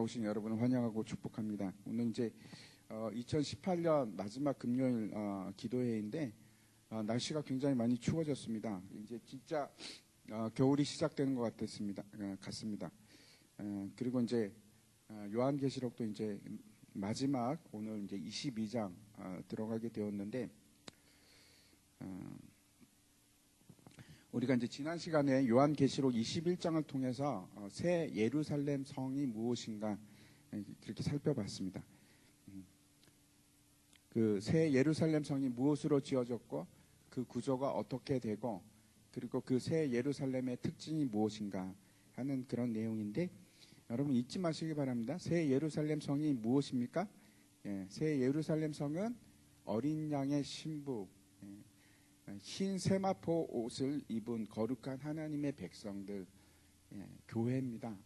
나오신 여러분을 환영하고 축복합니다. 오늘 이제 2018년 마지막 금요일 기도회인데 날씨가 굉장히 많이 추워졌습니다. 이제 진짜 겨울이 시작되는 것 같습니다. 그리고 이제 요한계시록도 이제 마지막 오늘 이제 22장 들어가게 되었는데 우리가 이제 지난 시간에 요한계시록 21장을 통해서 새 예루살렘 성이 무엇인가 그렇게 살펴봤습니다. 그 새 예루살렘 성이 무엇으로 지어졌고 그 구조가 어떻게 되고 그리고 그 새 예루살렘의 특징이 무엇인가 하는 그런 내용인데 여러분 잊지 마시기 바랍니다. 새 예루살렘 성이 무엇입니까? 새 예루살렘 성은 어린 양의 신부, 흰 세마포 옷을 입은 거룩한 하나님의 백성들, 교회입니다.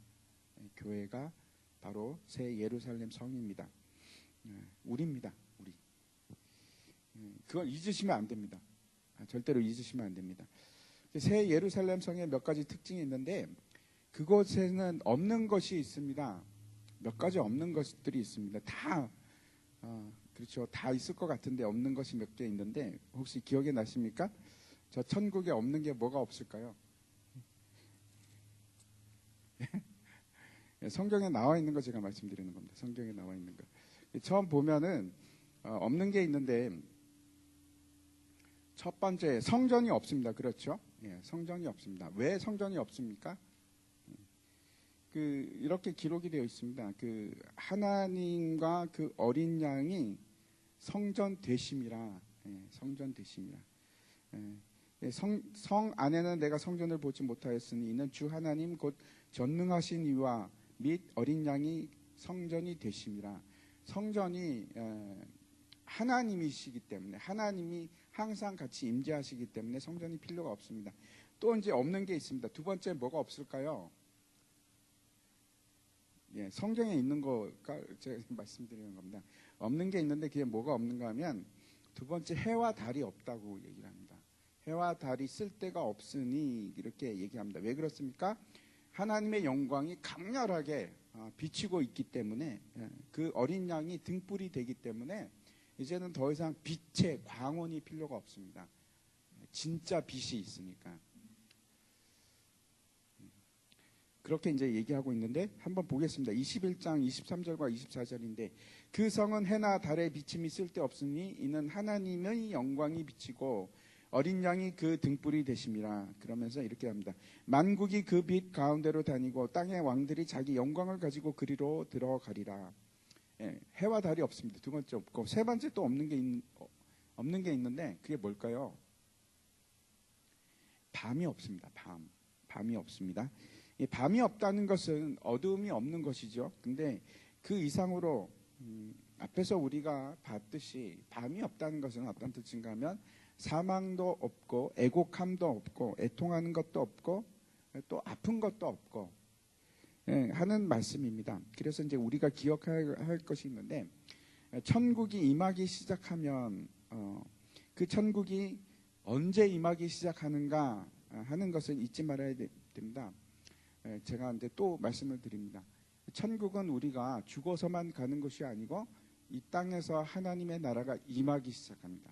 교회가 바로 새 예루살렘 성입니다. 우리입니다. 우리. 그걸 잊으시면 안 됩니다. 절대로 잊으시면 안 됩니다. 새 예루살렘 성에 몇 가지 특징이 있는데 그곳에는 없는 것이 있습니다. 몇 가지 없는 것들이 있습니다. 그렇죠. 다 있을 것 같은데 없는 것이 몇 개 있는데 혹시 기억에 나십니까? 저 천국에 없는 게 뭐가 없을까요? 성경에 나와 있는 거 제가 말씀드리는 겁니다. 성경에 나와 있는 거. 처음 보면은 없는 게 있는데 첫 번째 성전이 없습니다. 그렇죠? 성전이 없습니다. 왜 성전이 없습니까? 이렇게 기록이 되어 있습니다. 하나님과 그 어린 양이 성전 되심이라. 성전 되심이라. 성 안에는 내가 성전을 보지 못하였으니 이는 주 하나님 곧 전능하신 이와 및 어린 양이 성전이 되심이라. 성전이 하나님이시기 때문에 하나님이 항상 같이 임재하시기 때문에 성전이 필요가 없습니다. 또 이제 없는 게 있습니다. 두 번째 뭐가 없을까요? 성경에 있는 거가 제가 말씀드리는 겁니다. 없는 게 있는데 그게 뭐가 없는가 하면 두 번째 해와 달이 없다고 얘기를 합니다. 해와 달이 쓸데가 없으니 이렇게 얘기합니다. 왜 그렇습니까? 하나님의 영광이 강렬하게 비치고 있기 때문에 그 어린 양이 등불이 되기 때문에 이제는 더 이상 빛의 광원이 필요가 없습니다. 진짜 빛이 있으니까. 그렇게 이제 얘기하고 있는데 한번 보겠습니다. 21장 23절과 24절인데 그 성은 해나 달의 비침이 쓸데없으니 이는 하나님의 영광이 비치고 어린 양이 그 등불이 되심이라. 그러면서 이렇게 합니다. 만국이 그 빛 가운데로 다니고 땅의 왕들이 자기 영광을 가지고 그리로 들어가리라. 해와 달이 없습니다. 두 번째 없고 세 번째 또 없는 게 있는데 그게 뭘까요? 밤이 없습니다. 밤이 없습니다. 이 밤이 없다는 것은 어두움이 없는 것이죠. 근데 그 이상으로 앞에서 우리가 봤듯이 밤이 없다는 것은 어떤 뜻인가 하면 사망도 없고 애곡함도 없고 애통하는 것도 없고 또 아픈 것도 없고 하는 말씀입니다. 그래서 이제 우리가 기억할 것이 있는데 천국이 임하기 시작하면 그 천국이 언제 임하기 시작하는가 하는 것을 잊지 말아야 됩니다. 제가 이제 또 말씀을 드립니다. 천국은 우리가 죽어서만 가는 것이 아니고 이 땅에서 하나님의 나라가 임하기 시작합니다.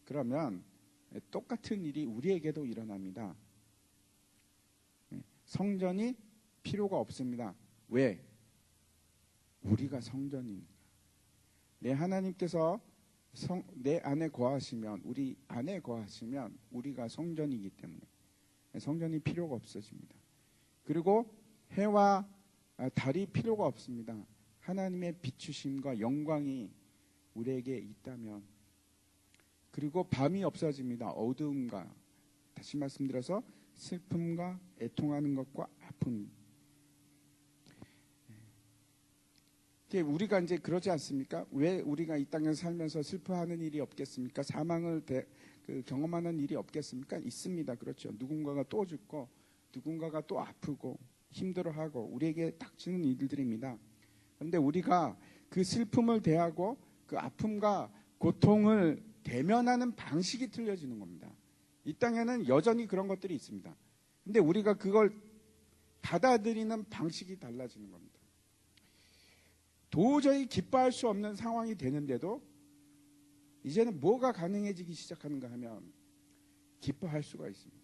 그러면 똑같은 일이 우리에게도 일어납니다. 성전이 필요가 없습니다. 왜? 우리가 성전이니까. 내 하나님께서 내 안에 거하시면 우리 안에 거하시면 우리가 성전이기 때문에 성전이 필요가 없어집니다. 그리고 해와 달이 필요가 없습니다. 하나님의 비추심과 영광이 우리에게 있다면 그리고 밤이 없어집니다. 어두움과 다시 말씀드려서 슬픔과 애통하는 것과 아픔. 우리가 이제 그러지 않습니까? 왜 우리가 이 땅에서 살면서 슬퍼하는 일이 없겠습니까? 사망을 경험하는 일이 없겠습니까? 있습니다. 그렇죠. 누군가가 또 죽고 누군가가 또 아프고 힘들어하고 우리에게 닥치는 일들입니다. 그런데 우리가 그 슬픔을 대하고 그 아픔과 고통을 대면하는 방식이 틀려지는 겁니다. 이 땅에는 여전히 그런 것들이 있습니다. 근데 우리가 그걸 받아들이는 방식이 달라지는 겁니다. 도저히 기뻐할 수 없는 상황이 되는데도 이제는 뭐가 가능해지기 시작하는가 하면 기뻐할 수가 있습니다.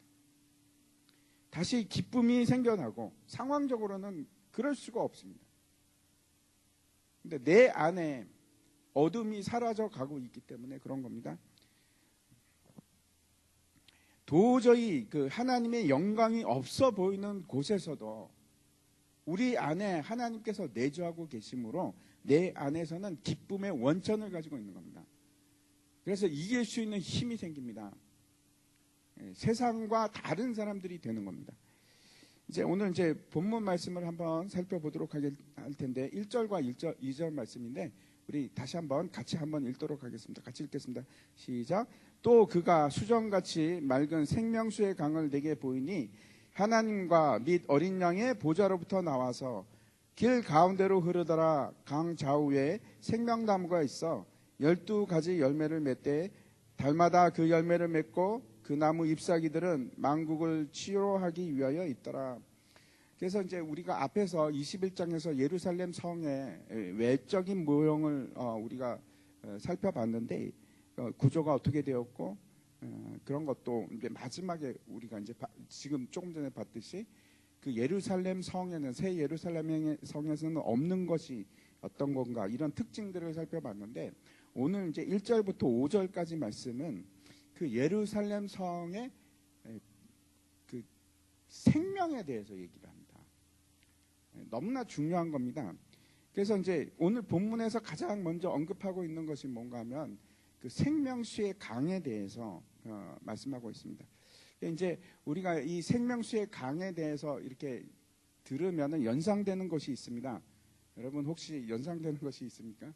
다시 기쁨이 생겨나고 상황적으로는 그럴 수가 없습니다. 근데 내 안에 어둠이 사라져 가고 있기 때문에 그런 겁니다. 도저히 그 하나님의 영광이 없어 보이는 곳에서도 우리 안에 하나님께서 내주하고 계심으로 내 안에서는 기쁨의 원천을 가지고 있는 겁니다. 그래서 이길 수 있는 힘이 생깁니다. 세상과 다른 사람들이 되는 겁니다. 이제 오늘 이제 본문 말씀을 한번 살펴보도록 할 텐데 1절과 2절 말씀인데 우리 다시 한번 같이 한번 읽도록 하겠습니다. 같이 읽겠습니다. 시작. 또 그가 수정같이 맑은 생명수의 강을 내게 보이니 하나님과 및 어린 양의 보좌로부터 나와서 길 가운데로 흐르더라. 강 좌우에 생명나무가 있어 12가지 열매를 맺되 달마다 그 열매를 맺고 그 나무 잎사귀들은 만국을 치료하기 위하여 있더라. 그래서 이제 우리가 앞에서 21장에서 예루살렘 성의 외적인 모형을 우리가 살펴봤는데 구조가 어떻게 되었고 그런 것도 이제 마지막에 우리가 이제 지금 조금 전에 봤듯이 그 예루살렘 성에는 새 예루살렘 성에서는 없는 것이 어떤 건가 이런 특징들을 살펴봤는데 오늘 이제 1절부터 5절까지 말씀은 그 예루살렘 성의 그 생명에 대해서 얘기를 합니다. 너무나 중요한 겁니다. 그래서 이제 오늘 본문에서 가장 먼저 언급하고 있는 것이 뭔가 하면 그 생명수의 강에 대해서 말씀하고 있습니다. 이제 우리가 이 생명수의 강에 대해서 이렇게 들으면 연상되는 것이 있습니다. 여러분 혹시 연상되는 것이 있습니까?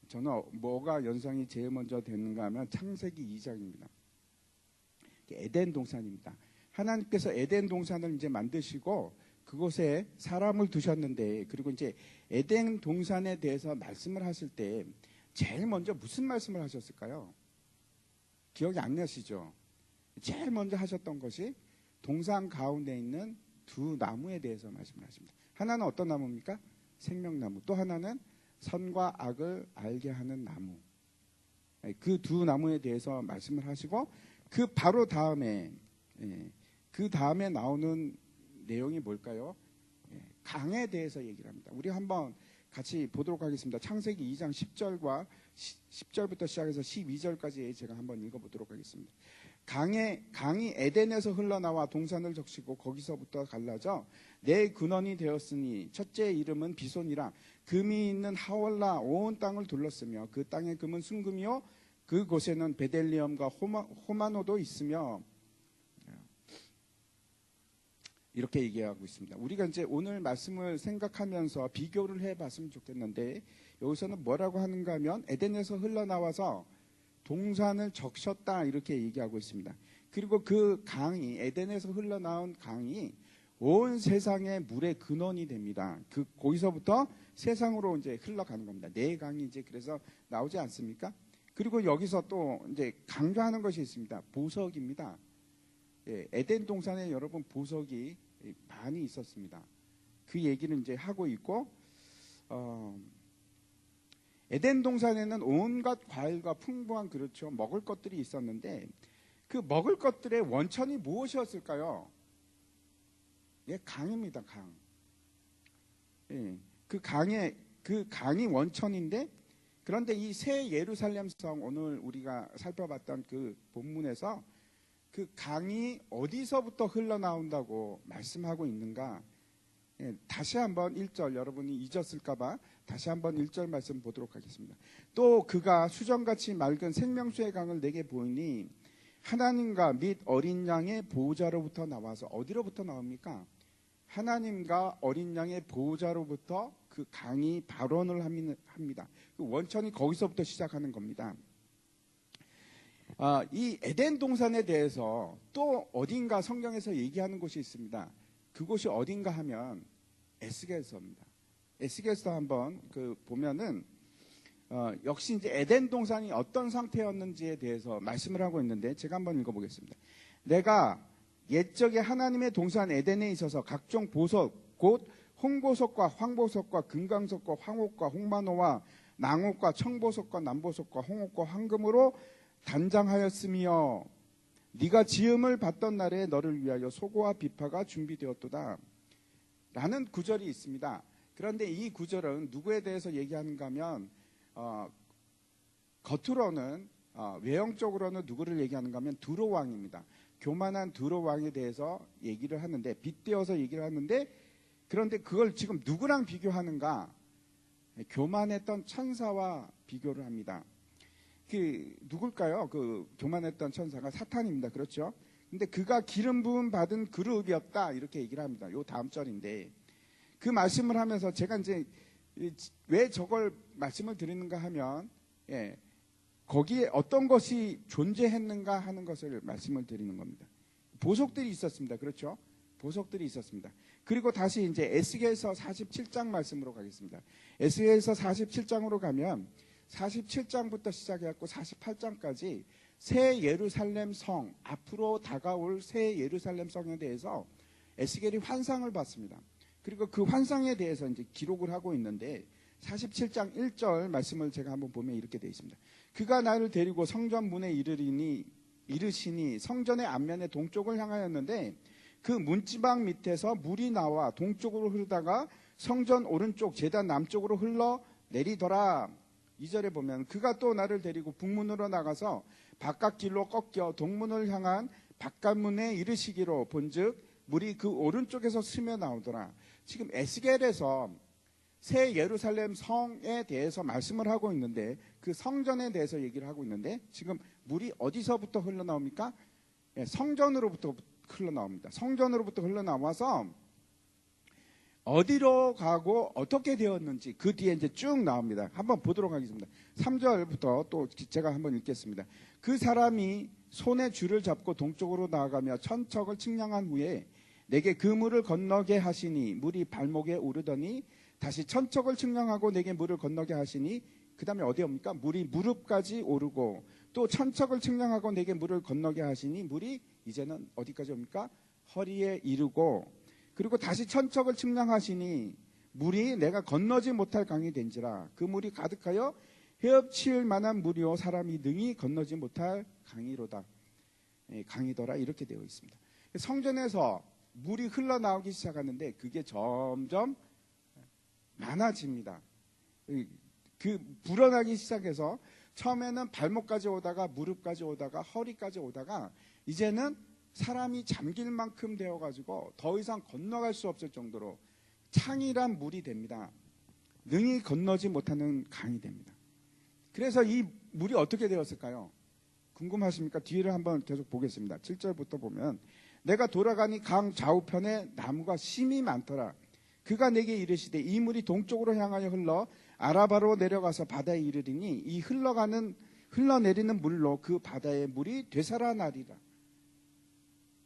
저는 뭐가 연상이 제일 먼저 되는가 하면 창세기 2장입니다. 에덴 동산입니다. 하나님께서 에덴 동산을 이제 만드시고 그곳에 사람을 두셨는데 그리고 이제 에덴 동산에 대해서 말씀을 하실 때 제일 먼저 무슨 말씀을 하셨을까요? 기억이 안 나시죠? 제일 먼저 하셨던 것이 동산 가운데 있는 두 나무에 대해서 말씀을 하십니다. 하나는 어떤 나무입니까? 생명나무. 또 하나는 선과 악을 알게 하는 나무. 그 두 나무에 대해서 말씀을 하시고 그 바로 다음에 그 다음에 나오는 내용이 뭘까요? 강에 대해서 얘기를 합니다. 우리 한번 같이 보도록 하겠습니다. 창세기 2장 10절부터 시작해서 12절까지 제가 한번 읽어보도록 하겠습니다. 강이 에덴에서 흘러나와 동산을 적시고 거기서부터 갈라져 내 근원이 되었으니 첫째 이름은 비손이라 금이 있는 하월라 온 땅을 둘렀으며 그 땅의 금은 순금이요 그곳에는 베델리엄과 호마노도 있으며 이렇게 얘기하고 있습니다. 우리가 이제 오늘 말씀을 생각하면서 비교를 해봤으면 좋겠는데 여기서는 뭐라고 하는가 하면 에덴에서 흘러나와서 동산을 적셨다 이렇게 얘기하고 있습니다. 그리고 그 강이 에덴에서 흘러나온 강이 온 세상의 물의 근원이 됩니다. 거기서부터 세상으로 이제 흘러가는 겁니다. 네 강이 이제 그래서 나오지 않습니까? 그리고 여기서 또 이제 강조하는 것이 있습니다. 보석입니다. 에덴 동산에 여러분 보석이 많이 있었습니다. 그 얘기는 이제 하고 있고 에덴 동산에는 온갖 과일과 풍부한 그렇죠 먹을 것들이 있었는데 그 먹을 것들의 원천이 무엇이었을까요? 강입니다. 강. 그 강이 원천인데 그런데 이 새 예루살렘 성 오늘 우리가 살펴봤던 그 본문에서 그 강이 어디서부터 흘러나온다고 말씀하고 있는가? 다시 한번 1절 여러분이 잊었을까봐 다시 한번 1절 말씀 보도록 하겠습니다. 또 그가 수정같이 맑은 생명수의 강을 내게 보이니 하나님과 및 어린 양의 보호자로부터 나와서 어디로부터 나옵니까? 하나님과 어린 양의 보호자로부터 그 강이 발원을 합니다. 그 원천이 거기서부터 시작하는 겁니다. 이 에덴 동산에 대해서 또 어딘가 성경에서 얘기하는 곳이 있습니다. 그곳이 어딘가 하면 에스겔서입니다. 에스겔서 한번 보면은 역시 이제 에덴 동산이 어떤 상태였는지에 대해서 말씀을 하고 있는데 제가 한번 읽어보겠습니다. 내가 옛적에 하나님의 동산 에덴에 있어서 각종 보석 곧 홍보석과 황보석과 금강석과 황옥과 홍만호와 낭옥과 청보석과 남보석과 홍옥과 황금으로 단장하였으며 네가 지음을 받던 날에 너를 위하여 소고와 비파가 준비되었도다 라는 구절이 있습니다. 그런데 이 구절은 누구에 대해서 얘기하는가 하면 겉으로는 외형적으로는 누구를 얘기하는가 하면 두로 왕입니다. 교만한 두로 왕에 대해서 얘기를 하는데 빗대어서 얘기를 하는데 그런데 그걸 지금 누구랑 비교하는가? 교만했던 천사와 비교를 합니다. 그 누굴까요? 그 교만했던 천사가 사탄입니다. 그렇죠? 근데 그가 기름 부음 받은 그룹이었다 이렇게 얘기를 합니다. 요 다음 절인데 그 말씀을 하면서 제가 이제 왜 저걸 말씀을 드리는가 하면 거기에 어떤 것이 존재했는가 하는 것을 말씀을 드리는 겁니다. 보석들이 있었습니다. 그렇죠? 보석들이 있었습니다. 그리고 다시 이제 에스겔서 47장 말씀으로 가겠습니다. 에스겔서 47장으로 가면 47장부터 시작해갖고 48장까지 새 예루살렘 성, 앞으로 다가올 새 예루살렘 성에 대해서 에스겔이 환상을 봤습니다. 그리고 그 환상에 대해서 이제 기록을 하고 있는데 47장 1절 말씀을 제가 한번 보면 이렇게 되어 있습니다. 그가 나를 데리고 성전 문에 이르시니 성전의 앞면에 동쪽을 향하였는데 그 문지방 밑에서 물이 나와 동쪽으로 흐르다가 성전 오른쪽 제단 남쪽으로 흘러 내리더라. 2절에 보면 그가 또 나를 데리고 북문으로 나가서 바깥길로 꺾여 동문을 향한 바깥문에 이르시기로 본즉 물이 그 오른쪽에서 스며 나오더라. 지금 에스겔에서 새 예루살렘 성에 대해서 말씀을 하고 있는데 그 성전에 대해서 얘기를 하고 있는데 지금 물이 어디서부터 흘러나옵니까? 성전으로부터 흘러나옵니다. 성전으로부터 흘러나와서 어디로 가고 어떻게 되었는지 그 뒤에 이제 쭉 나옵니다. 한번 보도록 하겠습니다. 3절부터 또 제가 한번 읽겠습니다. 그 사람이 손에 줄을 잡고 동쪽으로 나아가며 천척을 측량한 후에 내게 그 물을 건너게 하시니 물이 발목에 오르더니 다시 천척을 측량하고 내게 물을 건너게 하시니 그 다음에 어디 옵니까? 물이 무릎까지 오르고 또 천척을 측량하고 내게 물을 건너게 하시니 물이 이제는 어디까지 옵니까? 허리에 이르고 그리고 다시 천척을 측량하시니 물이 내가 건너지 못할 강이 된지라 그 물이 가득하여 헤엄칠 만한 물이요 사람이 능히 건너지 못할 강이로다. 강이더라 이렇게 되어 있습니다. 성전에서 물이 흘러나오기 시작하는데 그게 점점 많아집니다. 그 불어나기 시작해서 처음에는 발목까지 오다가 무릎까지 오다가 허리까지 오다가 이제는 사람이 잠길 만큼 되어가지고 더 이상 건너갈 수 없을 정도로 창이란 물이 됩니다. 능히 건너지 못하는 강이 됩니다. 그래서 이 물이 어떻게 되었을까요? 궁금하십니까? 뒤를 한번 계속 보겠습니다. 7절부터 보면 내가 돌아가니 강 좌우편에 나무가 심이 많더라. 그가 내게 이르시되 이 물이 동쪽으로 향하여 흘러 아라바로 내려가서 바다에 이르리니 이 흘러내리는 물로 그 바다의 물이 되살아나리라.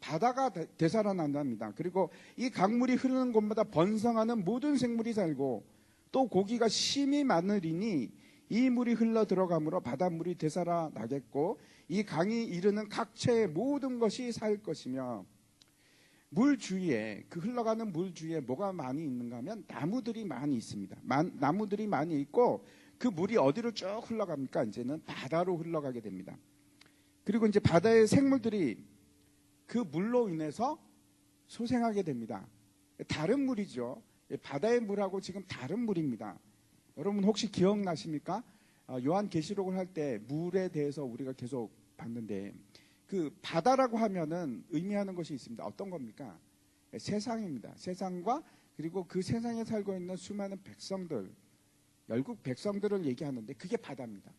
바다가 되살아난답니다. 그리고 이 강물이 흐르는 곳마다 번성하는 모든 생물이 살고 또 고기가 심이 많으리니 이 물이 흘러 들어가므로 바닷물이 되살아나겠고 이 강이 이르는 각처의 모든 것이 살 것이며 물 주위에 그 흘러가는 물 주위에 뭐가 많이 있는가 하면 나무들이 많이 있습니다. 나무들이 많이 있고 그 물이 어디로 쭉 흘러갑니까? 이제는 바다로 흘러가게 됩니다. 그리고 이제 바다의 생물들이 그 물로 인해서 소생하게 됩니다. 다른 물이죠. 바다의 물하고 지금 다른 물입니다. 여러분 혹시 기억나십니까? 요한계시록을 할 때 물에 대해서 우리가 계속 봤는데 그 바다라고 하면은 의미하는 것이 있습니다. 어떤 겁니까? 세상입니다. 세상과 그리고 그 세상에 살고 있는 수많은 백성들, 열국 백성들을 얘기하는데 그게 바다입니다.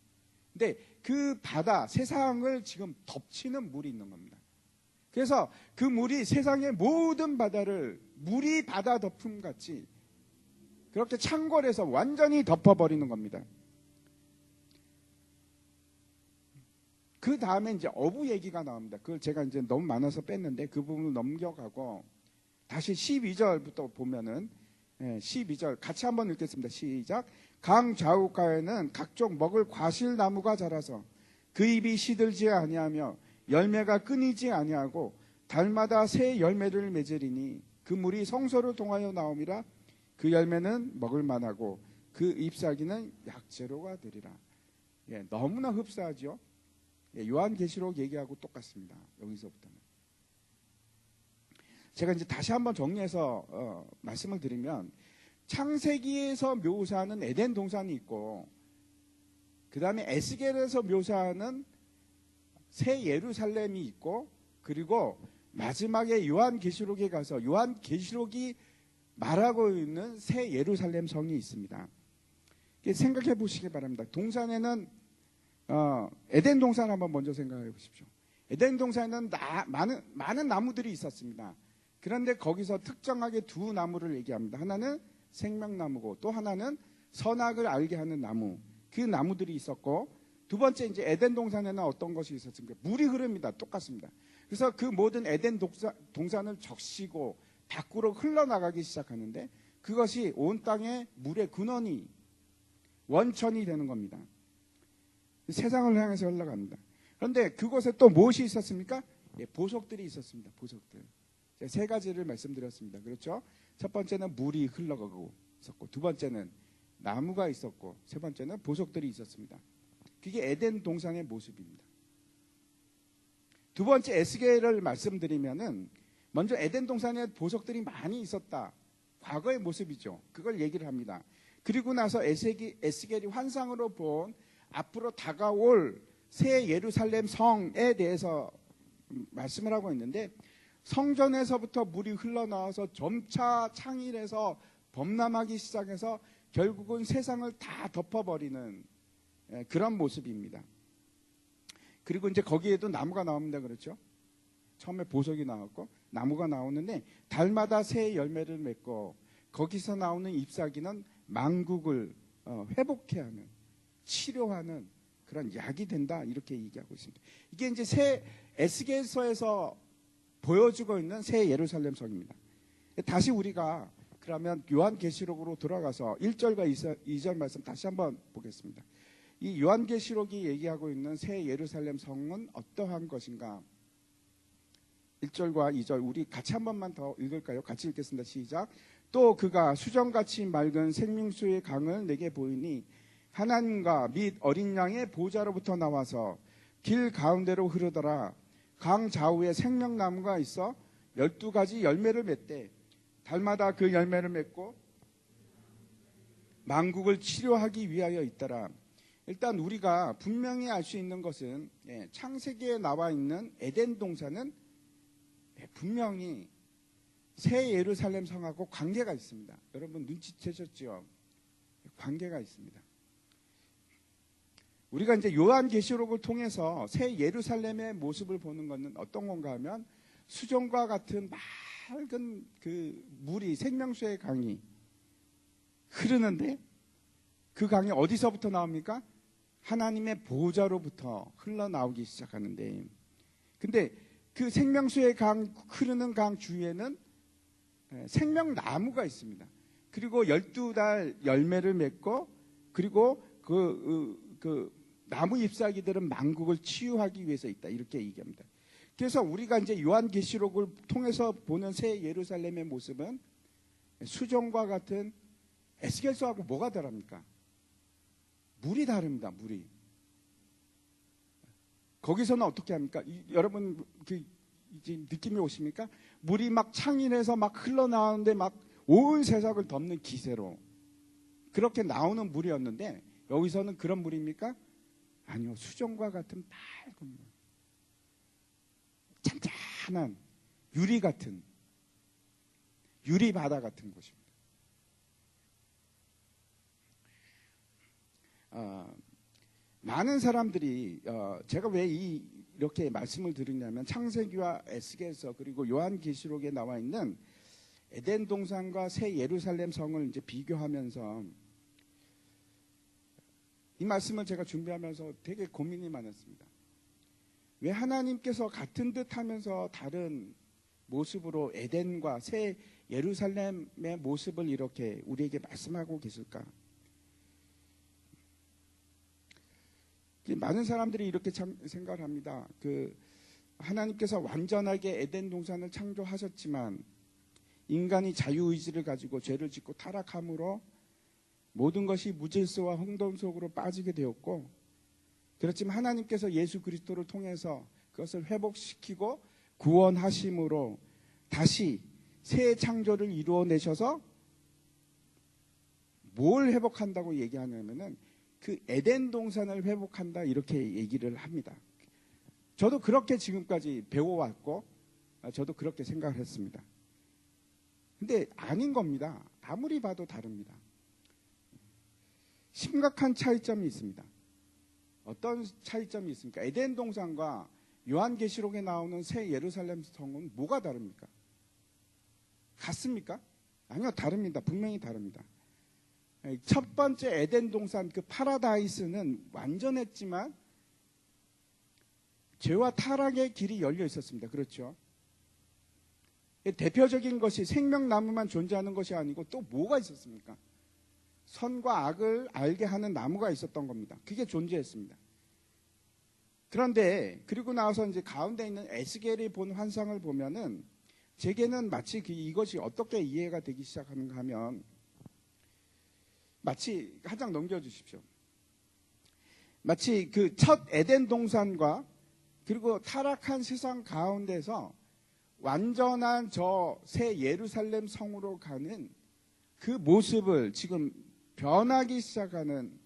근데 그 바다, 세상을 지금 덮치는 물이 있는 겁니다. 그래서 그 물이 세상의 모든 바다를 물이 바다 덮음같이 그렇게 창궐해서 완전히 덮어버리는 겁니다. 그 다음에 이제 어부 얘기가 나옵니다. 그걸 제가 이제 너무 많아서 뺐는데 그 부분을 넘겨가고 다시 12절부터 보면은 12절 같이 한번 읽겠습니다. 시작. 강 좌우가에는 각종 먹을 과실나무가 자라서 그 잎이 시들지 아니하며 열매가 끊이지 아니하고 달마다 새 열매를 맺으리니 그 물이 성소를 통하여 나옴이라. 그 열매는 먹을 만하고 그 잎사귀는 약재로가 되리라. 예, 너무나 흡사하죠. 예, 요한계시록 얘기하고 똑같습니다. 여기서부터는. 제가 이제 다시 한번 정리해서 말씀을 드리면, 창세기에서 묘사하는 에덴 동산이 있고, 그 다음에 에스겔에서 묘사하는 새 예루살렘이 있고, 그리고 마지막에 요한계시록에 가서 요한계시록이 말하고 있는 새 예루살렘 성이 있습니다. 생각해 보시기 바랍니다. 동산에는 에덴 동산 한번 먼저 생각해 보십시오. 에덴 동산에는 많은 나무들이 있었습니다. 그런데 거기서 특정하게 두 나무를 얘기합니다. 하나는 생명나무고 또 하나는 선악을 알게 하는 나무. 그 나무들이 있었고, 두 번째 이제 에덴 동산에는 어떤 것이 있었습니까? 물이 흐릅니다. 똑같습니다. 그래서 그 모든 에덴 동산을 적시고 밖으로 흘러나가기 시작하는데, 그것이 온 땅에 물의 근원이, 원천이 되는 겁니다. 세상을 향해서 흘러갑니다. 그런데 그곳에 또 무엇이 있었습니까? 예, 보석들이 있었습니다. 보석들. 세 가지를 말씀드렸습니다. 그렇죠? 첫 번째는 물이 흘러가고 있었고, 두 번째는 나무가 있었고, 세 번째는 보석들이 있었습니다. 그게 에덴 동산의 모습입니다. 두 번째 에스겔을 말씀드리면은, 먼저 에덴 동산에 보석들이 많이 있었다. 과거의 모습이죠. 그걸 얘기를 합니다. 그리고 나서 에스겔이 환상으로 본 앞으로 다가올 새 예루살렘 성에 대해서 말씀을 하고 있는데, 성전에서부터 물이 흘러나와서 점차 창일해서 범람하기 시작해서 결국은 세상을 다 덮어버리는 그런 모습입니다. 그리고 이제 거기에도 나무가 나옵니다. 그렇죠? 처음에 보석이 나왔고 나무가 나오는데, 달마다 새 열매를 맺고 거기서 나오는 잎사귀는 만국을 회복해 하는, 치료하는 그런 약이 된다, 이렇게 얘기하고 있습니다. 이게 이제 새 에스겔서에서 보여주고 있는 새 예루살렘 성입니다. 다시 우리가 그러면 요한계시록으로 돌아가서 1절과 2절 말씀 다시 한번 보겠습니다. 이 요한계시록이 얘기하고 있는 새 예루살렘 성은 어떠한 것인가? 1절과 2절 우리 같이 한 번만 더 읽을까요? 같이 읽겠습니다. 시작. 또 그가 수정같이 맑은 생명수의 강을 내게 보이니, 하나님과 및 어린 양의 보좌로부터 나와서 길 가운데로 흐르더라. 강 좌우에 생명나무가 있어 12가지 열매를 맺되, 달마다 그 열매를 맺고 만국을 치료하기 위하여 있더라. 일단 우리가 분명히 알 수 있는 것은, 창세기에 나와 있는 에덴 동산은 분명히 새 예루살렘 성하고 관계가 있습니다. 여러분 눈치채셨죠? 관계가 있습니다. 우리가 이제 요한계시록을 통해서 새 예루살렘의 모습을 보는 것은 어떤 건가 하면, 수정과 같은 맑은 그 물이, 생명수의 강이 흐르는데, 그 강이 어디서부터 나옵니까? 하나님의 보좌로부터 흘러나오기 시작하는데, 근데 그 생명수의 강, 흐르는 강 주위에는 생명나무가 있습니다. 그리고 12달 열매를 맺고, 그리고 그 나무 잎사귀들은 만국을 치유하기 위해서 있다, 이렇게 얘기합니다. 그래서 우리가 이제 요한계시록을 통해서 보는 새 예루살렘의 모습은 수정과 같은, 에스겔서하고 뭐가 다릅니까? 물이 다릅니다. 물이. 거기서는 어떻게 합니까? 여러분 이제 느낌이 오십니까? 물이 막 창일해서 막 흘러나오는데 막 온 세상을 덮는 기세로 그렇게 나오는 물이었는데, 여기서는 그런 물입니까? 아니요. 수정과 같은 맑은 물, 잔잔한 유리 같은, 유리 바다 같은 곳입니다. 많은 사람들이 제가 왜 이렇게 말씀을 드리냐면, 창세기와 에스겔서 그리고 요한계시록에 나와 있는 에덴 동산과 새 예루살렘 성을 이제 비교하면서, 이 말씀을 제가 준비하면서 되게 고민이 많았습니다. 왜 하나님께서 같은 듯 하면서 다른 모습으로 에덴과 새 예루살렘의 모습을 이렇게 우리에게 말씀하고 계실까? 많은 사람들이 이렇게 생각을 합니다. 하나님께서 완전하게 에덴 동산을 창조하셨지만 인간이 자유의지를 가지고 죄를 짓고 타락함으로 모든 것이 무질서와 혼돈 속으로 빠지게 되었고, 그렇지만 하나님께서 예수 그리스도를 통해서 그것을 회복시키고 구원하심으로 다시 새 창조를 이루어내셔서 뭘 회복한다고 얘기하냐면은 그 에덴 동산을 회복한다, 이렇게 얘기를 합니다. 저도 그렇게 지금까지 배워왔고 저도 그렇게 생각을 했습니다. 근데 아닌 겁니다. 아무리 봐도 다릅니다. 심각한 차이점이 있습니다. 어떤 차이점이 있습니까? 에덴 동산과 요한계시록에 나오는 새 예루살렘 성은 뭐가 다릅니까? 같습니까? 아니요, 다릅니다. 분명히 다릅니다. 첫 번째 에덴 동산 그 파라다이스는 완전했지만 죄와 타락의 길이 열려 있었습니다. 그렇죠? 대표적인 것이 생명나무만 존재하는 것이 아니고 또 뭐가 있었습니까? 선과 악을 알게 하는 나무가 있었던 겁니다. 그게 존재했습니다. 그런데 그리고 나서 이제 가운데 있는 에스겔이 본 환상을 보면은 제게는 마치 이것이 어떻게 이해가 되기 시작하는가 하면, 마치 한 장 넘겨주십시오. 마치 그 첫 에덴 동산과 그리고 타락한 세상 가운데서 완전한 저 새 예루살렘 성으로 가는 그 모습을 지금 변하기 시작하는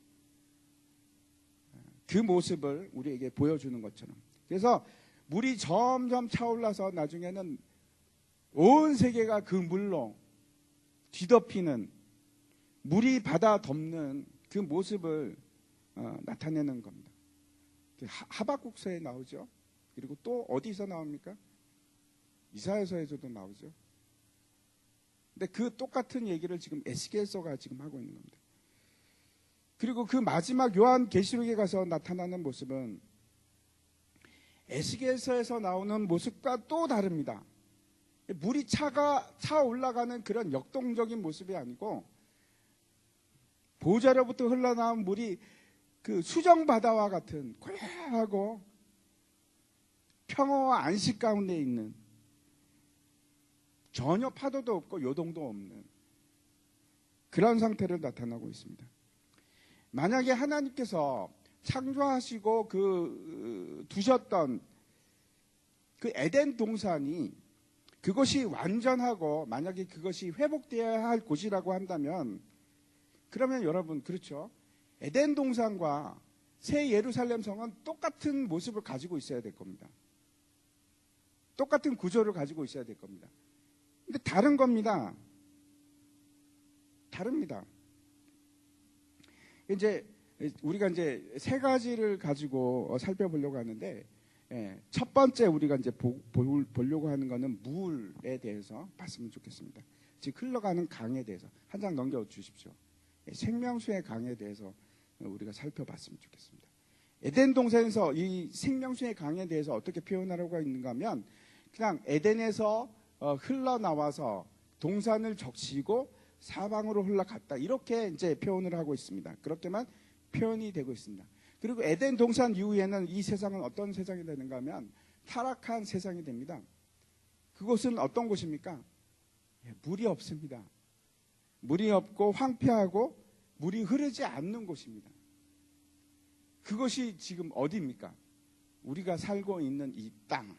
그 모습을 우리에게 보여주는 것처럼. 그래서 물이 점점 차올라서 나중에는 온 세계가 그 물로 뒤덮이는, 물이 바다 덮는 그 모습을 나타내는 겁니다. 하박국서에 나오죠. 그리고 또 어디서 나옵니까? 이사야서에서도 나오죠. 근데 그 똑같은 얘기를 지금 에스겔서가 지금 하고 있는 겁니다. 그리고 그 마지막 요한계시록에 가서 나타나는 모습은 에스겔서에서 나오는 모습과 또 다릅니다. 물이 차 올라가는 그런 역동적인 모습이 아니고 보좌로부터 흘러나온 물이 그 수정바다와 같은 고요하고 평화와 안식 가운데 있는, 전혀 파도도 없고 요동도 없는 그런 상태를 나타나고 있습니다. 만약에 하나님께서 창조하시고 두셨던 그 에덴 동산이 그것이 완전하고 만약에 그것이 회복되어야 할 곳이라고 한다면, 그러면 여러분, 그렇죠? 에덴 동산과 새 예루살렘 성은 똑같은 모습을 가지고 있어야 될 겁니다. 똑같은 구조를 가지고 있어야 될 겁니다. 근데 다른 겁니다. 다릅니다. 이제 우리가 이제 세 가지를 가지고 살펴보려고 하는데, 첫 번째 우리가 이제 보려고 하는 거는 물에 대해서 봤으면 좋겠습니다. 즉 흘러가는 강에 대해서 한 장 넘겨 주십시오. 생명수의 강에 대해서 우리가 살펴봤으면 좋겠습니다. 에덴 동산에서 이 생명수의 강에 대해서 어떻게 표현하려고 있는가 하면, 그냥 에덴에서 흘러나와서 동산을 적시고 사방으로 흘러갔다, 이렇게 이제 표현을 하고 있습니다. 그렇게만 표현이 되고 있습니다. 그리고 에덴 동산 이후에는 이 세상은 어떤 세상이 되는가 하면 타락한 세상이 됩니다. 그곳은 어떤 곳입니까? 물이 없습니다. 물이 없고 황폐하고 물이 흐르지 않는 곳입니다. 그것이 지금 어디입니까? 우리가 살고 있는 이 땅,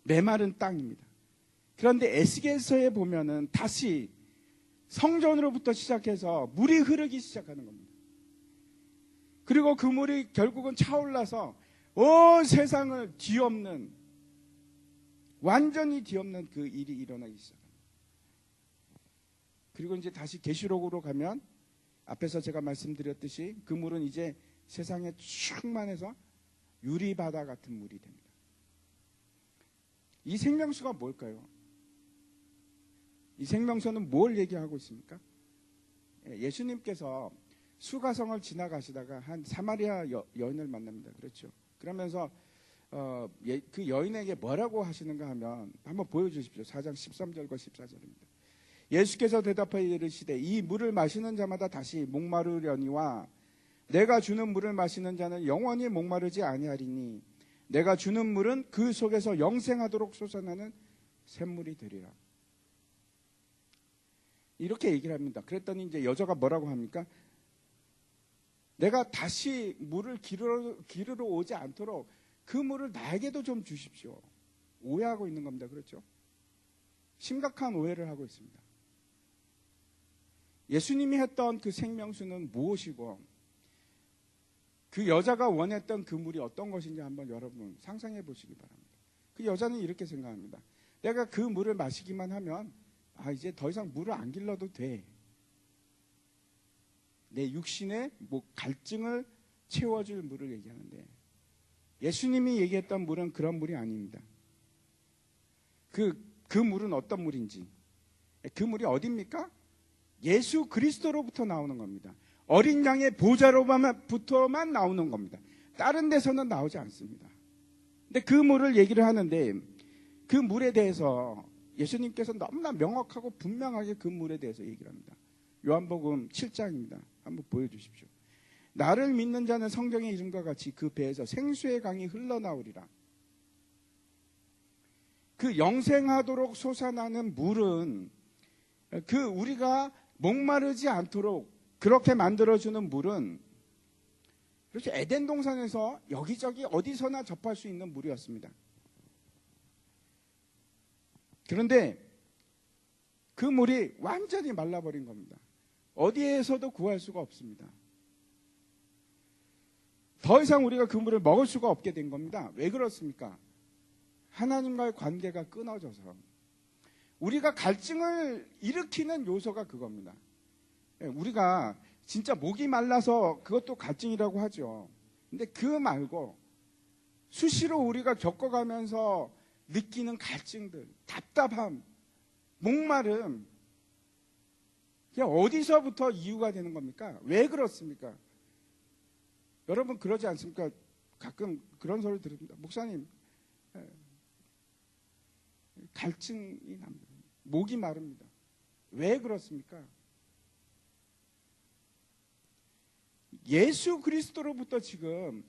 메마른 땅입니다. 그런데 에스겔서에 보면은 다시 성전으로부터 시작해서 물이 흐르기 시작하는 겁니다. 그리고 그 물이 결국은 차올라서 온 세상을 뒤엎는, 완전히 뒤엎는 그 일이 일어나기 시작합니다. 그리고 이제 다시 계시록으로 가면 앞에서 제가 말씀드렸듯이 그 물은 이제 세상에 충만해서 유리바다 같은 물이 됩니다. 이 생명수가 뭘까요? 이 생명수는 뭘 얘기하고 있습니까? 예수님께서 수가성을 지나가시다가 한 사마리아 여인을 만납니다. 그렇죠? 그러면서 그 여인에게 뭐라고 하시는가 하면 한번 보여주십시오. 4장 13절과 14절입니다. 예수께서 대답하여 이르시되 이 물을 마시는 자마다 다시 목마르려니와 내가 주는 물을 마시는 자는 영원히 목마르지 아니하리니 내가 주는 물은 그 속에서 영생하도록 솟아나는 샘물이 되리라. 이렇게 얘기를 합니다. 그랬더니 이제 여자가 뭐라고 합니까? 내가 다시 물을 기르러 오지 않도록 그 물을 나에게도 좀 주십시오. 오해하고 있는 겁니다. 그렇죠? 심각한 오해를 하고 있습니다. 예수님이 했던 그 생명수는 무엇이고 그 여자가 원했던 그 물이 어떤 것인지 한번 여러분 상상해 보시기 바랍니다. 그 여자는 이렇게 생각합니다. 내가 그 물을 마시기만 하면 이제 더 이상 물을 안 길러도 돼. 내 육신의 갈증을 채워줄 물을 얘기하는데 예수님이 얘기했던 물은 그런 물이 아닙니다. 그 물은 어떤 물인지, 그 물이 어디입니까? 예수 그리스도로부터 나오는 겁니다. 어린 양의 보좌로부터만 나오는 겁니다. 다른 데서는 나오지 않습니다. 근데 그 물을 얘기를 하는데 그 물에 대해서 예수님께서 너무나 명확하고 분명하게 그 물에 대해서 얘기를 합니다. 요한복음 7장입니다. 한번 보여주십시오. 나를 믿는 자는 성경의 이름과 같이 그 배에서 생수의 강이 흘러나오리라. 그 영생하도록 솟아나는 물은 그 우리가 목마르지 않도록 그렇게 만들어주는 물은 그렇죠. 에덴 동산에서 여기저기 어디서나 접할 수 있는 물이었습니다. 그런데 그 물이 완전히 말라버린 겁니다. 어디에서도 구할 수가 없습니다. 더 이상 우리가 그 물을 먹을 수가 없게 된 겁니다. 왜 그렇습니까? 하나님과의 관계가 끊어져서 우리가 갈증을 일으키는 요소가 그겁니다. 우리가 진짜 목이 말라서 그것도 갈증이라고 하죠. 근데 그 말고 수시로 우리가 겪어가면서 느끼는 갈증들, 답답함, 목마름, 그게 어디서부터 이유가 되는 겁니까? 왜 그렇습니까? 여러분 그러지 않습니까? 가끔 그런 소리 들읍니다. 목사님, 갈증이 납니다. 목이 마릅니다. 왜 그렇습니까? 예수 그리스도로부터 지금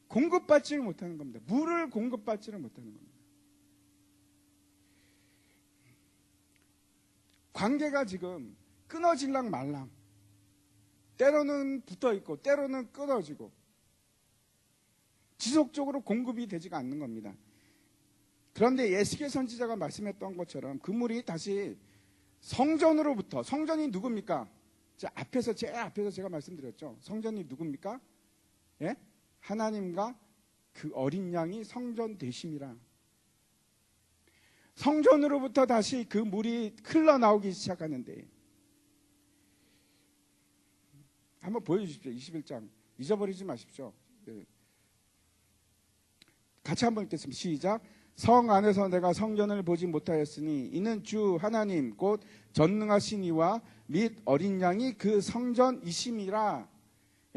공급받지를 못하는 겁니다. 물을 공급받지를 못하는 겁니다. 관계가 지금 끊어질랑 말랑, 때로는 붙어있고 때로는 끊어지고 지속적으로 공급이 되지가 않는 겁니다. 그런데 예수의 선지자가 말씀했던 것처럼 그 물이 다시 성전으로부터, 성전이 누굽니까? 제일 앞에서 제가 말씀드렸죠. 성전이 누굽니까? 예? 하나님과 그 어린 양이 성전 되심이라. 성전으로부터 다시 그 물이 흘러나오기 시작하는데 한번 보여주십시오. 21장 잊어버리지 마십시오. 네. 같이 한번 읽겠습니다. 시작. 성 안에서 내가 성전을 보지 못하였으니 이는 주 하나님 곧 전능하신 이와 및 어린 양이 그 성전이심이라.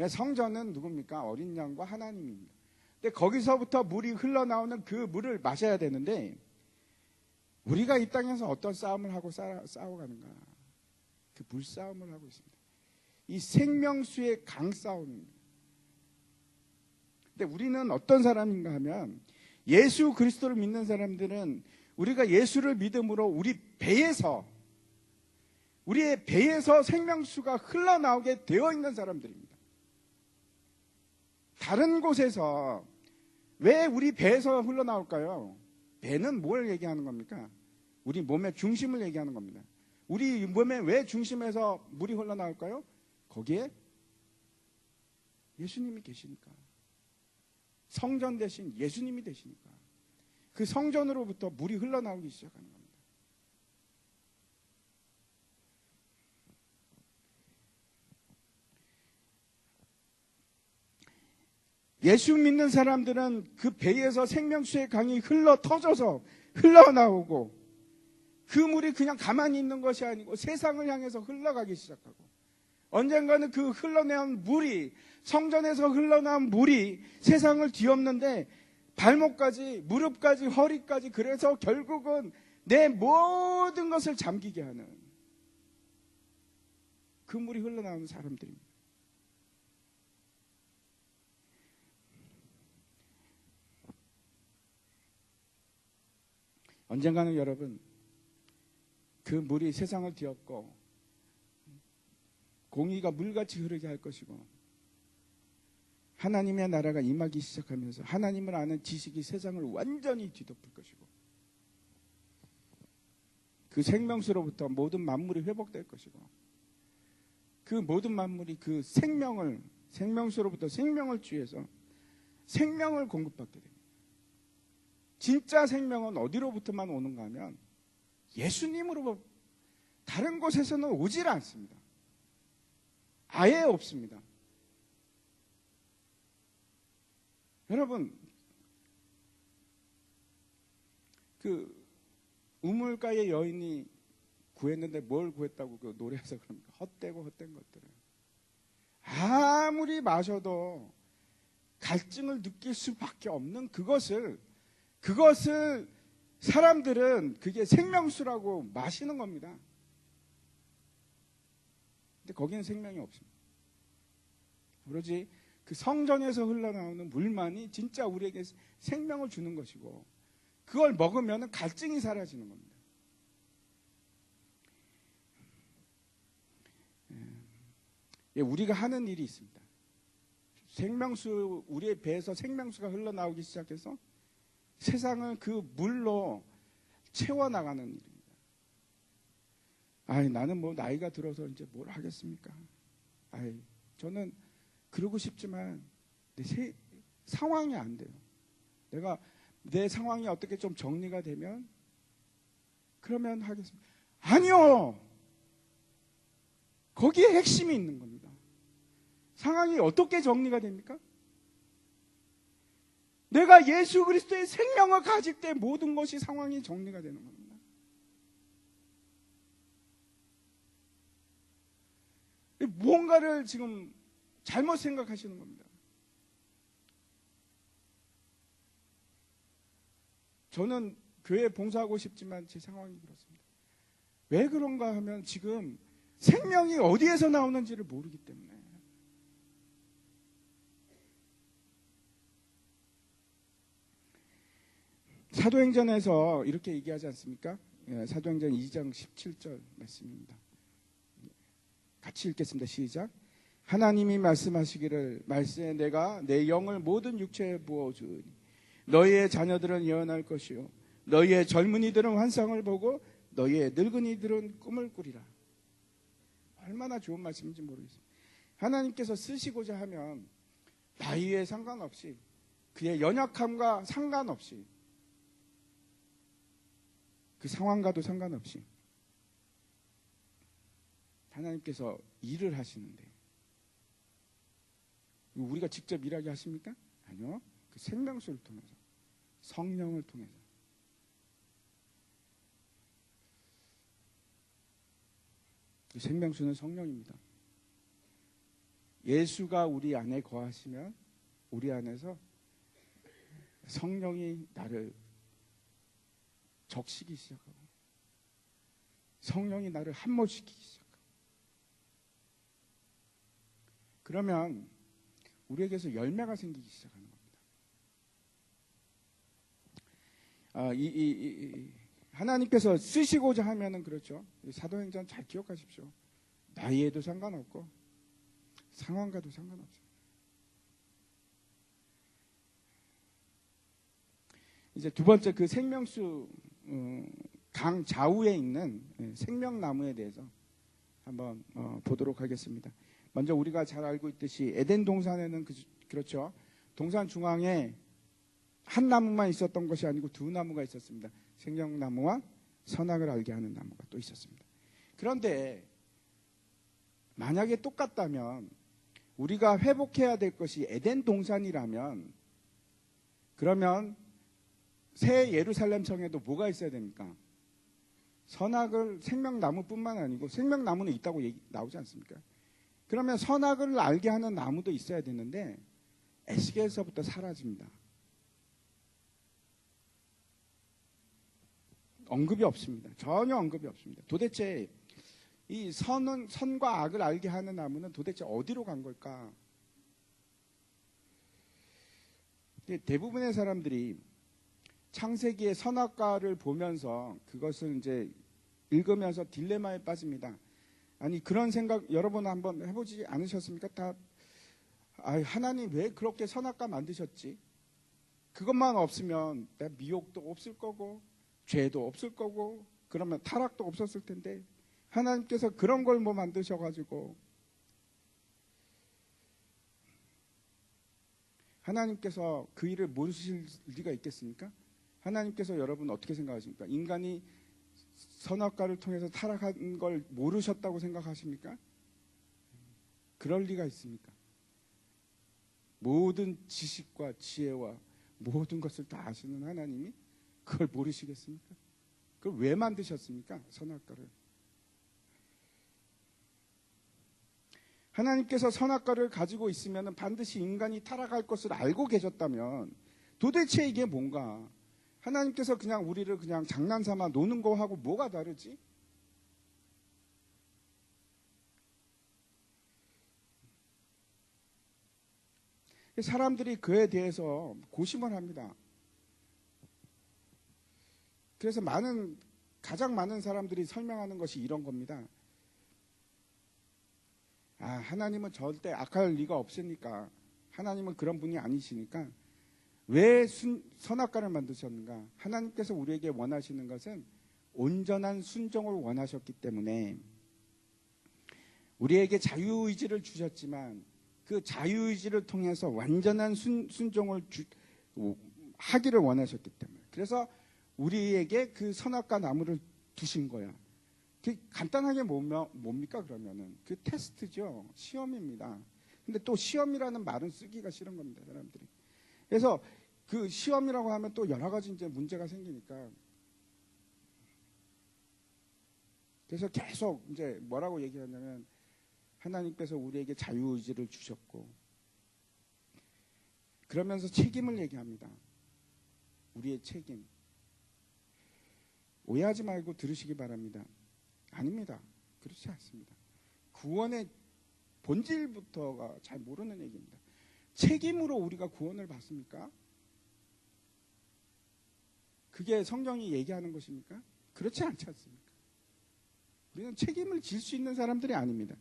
성전은 누굽니까? 어린 양과 하나님입니다. 근데 거기서부터 물이 흘러나오는 그 물을 마셔야 되는데 우리가 이 땅에서 어떤 싸움을 하고 싸워가는가? 그 물싸움을 하고 있습니다. 이 생명수의 강싸움입니다. 근데 우리는 어떤 사람인가 하면 예수 그리스도를 믿는 사람들은 우리가 예수를 믿음으로 우리의 배에서 생명수가 흘러나오게 되어 있는 사람들입니다. 다른 곳에서 왜 우리 배에서 흘러나올까요? 배는 뭘 얘기하는 겁니까? 우리 몸의 중심을 얘기하는 겁니다. 우리 몸의 왜 중심에서 물이 흘러나올까요? 거기에 예수님이 계시니까. 성전 대신 예수님이 되시니까. 그 성전으로부터 물이 흘러나오기 시작하는 겁니다. 예수 믿는 사람들은 그 배에서 생명수의 강이 터져서 흘러나오고 그 물이 그냥 가만히 있는 것이 아니고 세상을 향해서 흘러가기 시작하고 언젠가는 그 흘러내온 물이 성전에서 흘러나온 물이 세상을 뒤엎는데 발목까지 무릎까지 허리까지 그래서 결국은 내 모든 것을 잠기게 하는 그 물이 흘러나오는 사람들입니다. 언젠가는 여러분 그 물이 세상을 뒤엎고 공의가 물같이 흐르게 할 것이고 하나님의 나라가 임하기 시작하면서 하나님을 아는 지식이 세상을 완전히 뒤덮을 것이고 그 생명수로부터 모든 만물이 회복될 것이고 그 모든 만물이 그 생명수로부터 생명을 취해서 생명을 공급받게 됩니다. 진짜 생명은 어디로부터만 오는가 하면 예수님으로부터 다른 곳에서는 오질 않습니다. 아예 없습니다. 여러분, 그 우물가의 여인이 구했는데 뭘 구했다고 그 노래에서 그럽니까? 헛되고 헛된 것들을. 아무리 마셔도 갈증을 느낄 수밖에 없는 그것을 사람들은 그게 생명수라고 마시는 겁니다. 근데 거기는 생명이 없습니다. 오로지 그 성전에서 흘러나오는 물만이 진짜 우리에게 생명을 주는 것이고 그걸 먹으면 갈증이 사라지는 겁니다. 우리가 하는 일이 있습니다. 우리의 배에서 생명수가 흘러나오기 시작해서 세상을 그 물로 채워나가는 일입니다. 나는 뭐 나이가 들어서 이제 뭘 하겠습니까? 저는 그러고 싶지만 내 상황이 안 돼요. 내 상황이 어떻게 좀 정리가 되면 그러면 하겠습니다. 아니요! 거기에 핵심이 있는 겁니다. 상황이 어떻게 정리가 됩니까? 내가 예수 그리스도의 생명을 가질 때 모든 것이 상황이 정리가 되는 겁니다. 무언가를 지금 잘못 생각하시는 겁니다. 저는 교회에 봉사하고 싶지만 제 상황이 그렇습니다. 왜 그런가 하면 지금 생명이 어디에서 나오는지를 모르기 때문에. 사도행전에서 이렇게 얘기하지 않습니까? 사도행전 2장 17절 말씀입니다. 같이 읽겠습니다. 시작. 하나님이 말씀하시기를 말씀에 내가 내 영을 모든 육체에 부어주니 너희의 자녀들은 예언할 것이요 너희의 젊은이들은 환상을 보고 너희의 늙은이들은 꿈을 꾸리라. 얼마나 좋은 말씀인지 모르겠습니다. 하나님께서 쓰시고자 하면 나이에 상관없이 그의 연약함과 상관없이 그 상황과도 상관없이 하나님께서 일을 하시는데 우리가 직접 일하게 하십니까? 아니요. 그 생명수를 통해서 성령을 통해서 그 생명수는 성령입니다. 예수가 우리 안에 거하시면 우리 안에서 성령이 나를 적시기 시작하고 성령이 나를 함몰시키기 시작하고 그러면 우리에게서 열매가 생기기 시작하는 겁니다. 하나님께서 쓰시고자 하면은 그렇죠. 사도행전 잘 기억하십시오. 나이에도 상관없고 상황과도 상관없어요. 이제 두 번째 그 생명수 강 좌우에 있는 생명나무에 대해서 한번 보도록 하겠습니다. 먼저 우리가 잘 알고 있듯이 에덴 동산에는 그렇죠. 동산 중앙에 한 나무만 있었던 것이 아니고 두 나무가 있었습니다. 생명나무와 선악을 알게 하는 나무가 또 있었습니다. 그런데 만약에 똑같다면 우리가 회복해야 될 것이 에덴 동산이라면 그러면 새 예루살렘 성에도 뭐가 있어야 됩니까? 선악을 생명나무뿐만 아니고 생명나무는 있다고 나오지 않습니까? 그러면 선악을 알게 하는 나무도 있어야 되는데 에스겔서부터 사라집니다. 언급이 없습니다. 전혀 언급이 없습니다. 도대체 이 선과 악을 알게 하는 나무는 도대체 어디로 간 걸까? 대부분의 사람들이 창세기의 선악과를 보면서 그것을 이제 읽으면서 딜레마에 빠집니다. 아니 그런 생각 여러분 한번 해보지 않으셨습니까? 하나님 왜 그렇게 선악과 만드셨지? 그것만 없으면 내 미혹도 없을 거고 죄도 없을 거고 그러면 타락도 없었을 텐데 하나님께서 그런 걸 뭐 만드셔가지고 하나님께서 그 일을 모르실 리가 있겠습니까? 하나님께서 여러분 어떻게 생각하십니까? 인간이 선악과를 통해서 타락한 걸 모르셨다고 생각하십니까? 그럴 리가 있습니까? 모든 지식과 지혜와 모든 것을 다 아시는 하나님이 그걸 모르시겠습니까? 그걸 왜 만드셨습니까? 선악과를. 하나님께서 선악과를 가지고 있으면 반드시 인간이 타락할 것을 알고 계셨다면 도대체 이게 뭔가? 하나님께서 그냥 우리를 그냥 장난삼아 노는 거하고 뭐가 다르지? 사람들이 그에 대해서 고심을 합니다. 그래서 가장 많은 사람들이 설명하는 것이 이런 겁니다. 하나님은 절대 악할 리가 없으니까, 하나님은 그런 분이 아니시니까 왜 선악과를 만드셨는가? 하나님께서 우리에게 원하시는 것은 온전한 순종을 원하셨기 때문에 우리에게 자유의지를 주셨지만 그 자유의지를 통해서 완전한 순종을 하기를 원하셨기 때문에, 그래서 우리에게 그 선악과 나무를 두신 거야. 간단하게 뭡니까 그러면은? 그 테스트죠. 시험입니다. 근데 또 시험이라는 말은 쓰기가 싫은 겁니다, 사람들이. 그래서 그 시험이라고 하면 또 여러 가지 이제 문제가 생기니까. 그래서 계속 이제 뭐라고 얘기하냐면 하나님께서 우리에게 자유의지를 주셨고, 그러면서 책임을 얘기합니다. 우리의 책임. 오해하지 말고 들으시기 바랍니다. 아닙니다. 그렇지 않습니다. 구원의 본질부터가 잘 모르는 얘기입니다. 책임으로 우리가 구원을 받습니까? 그게 성경이 얘기하는 것입니까? 그렇지 않지 않습니까? 우리는 책임을 질 수 있는 사람들이 아닙니다.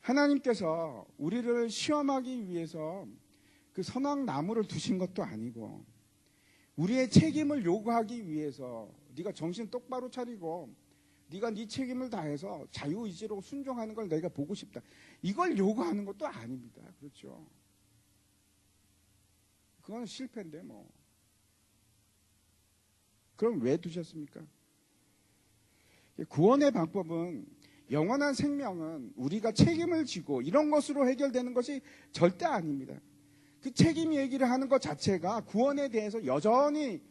하나님께서 우리를 시험하기 위해서 그 선악나무를 두신 것도 아니고, 우리의 책임을 요구하기 위해서 네가 정신 똑바로 차리고 네가 네 책임을 다해서 자유의지로 순종하는 걸 내가 보고 싶다, 이걸 요구하는 것도 아닙니다. 그렇죠? 그건 실패인데 뭐. 그럼 왜 두셨습니까? 구원의 방법은, 영원한 생명은 우리가 책임을 지고 이런 것으로 해결되는 것이 절대 아닙니다. 그 책임 얘기를 하는 것 자체가 구원에 대해서 여전히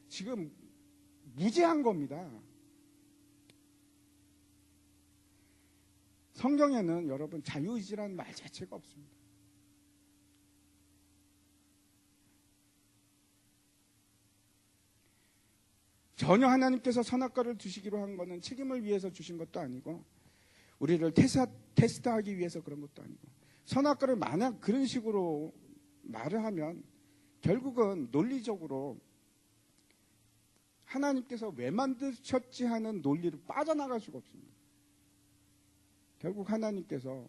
지금 무지한 겁니다. 성경에는 여러분 자유의지라는 말 자체가 없습니다. 전혀 하나님께서 선악과를 두시기로 한 것은 책임을 위해서 주신 것도 아니고 우리를 테스트하기 위해서 그런 것도 아니고, 선악과를 만약 그런 식으로 말을 하면 결국은 논리적으로 하나님께서 왜 만드셨지 하는 논리를 빠져나갈 수가 없습니다. 결국 하나님께서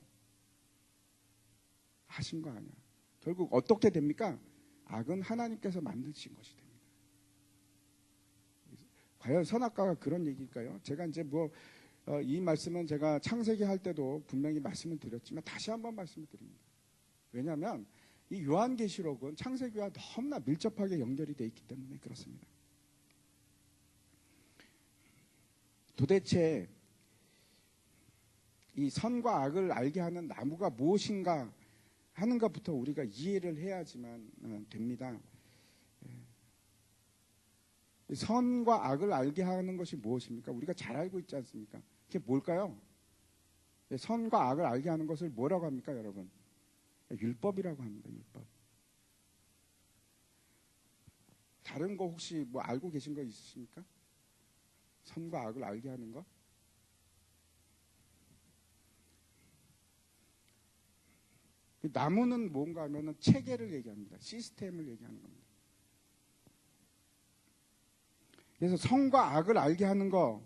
하신 거 아니야. 결국 어떻게 됩니까? 악은 하나님께서 만드신 것이 됩니다. 과연 선악과가 그런 얘기일까요? 제가 이제 이 말씀은 제가 창세기 할 때도 분명히 말씀을 드렸지만 다시 한번 말씀을 드립니다. 왜냐하면 이 요한계시록은 창세기와 너무나 밀접하게 연결이 되어 있기 때문에 그렇습니다. 도대체 이 선과 악을 알게 하는 나무가 무엇인가 하는 것부터 우리가 이해를 해야지만 됩니다. 선과 악을 알게 하는 것이 무엇입니까? 우리가 잘 알고 있지 않습니까? 그게 뭘까요? 선과 악을 알게 하는 것을 뭐라고 합니까, 여러분? 율법이라고 합니다. 율법. 다른 거 혹시 뭐 알고 계신 거 있으십니까? 선과 악을 알게 하는 거? 나무는 뭔가 하면은 체계를 얘기합니다. 시스템을 얘기하는 겁니다. 그래서 선과 악을 알게 하는 거,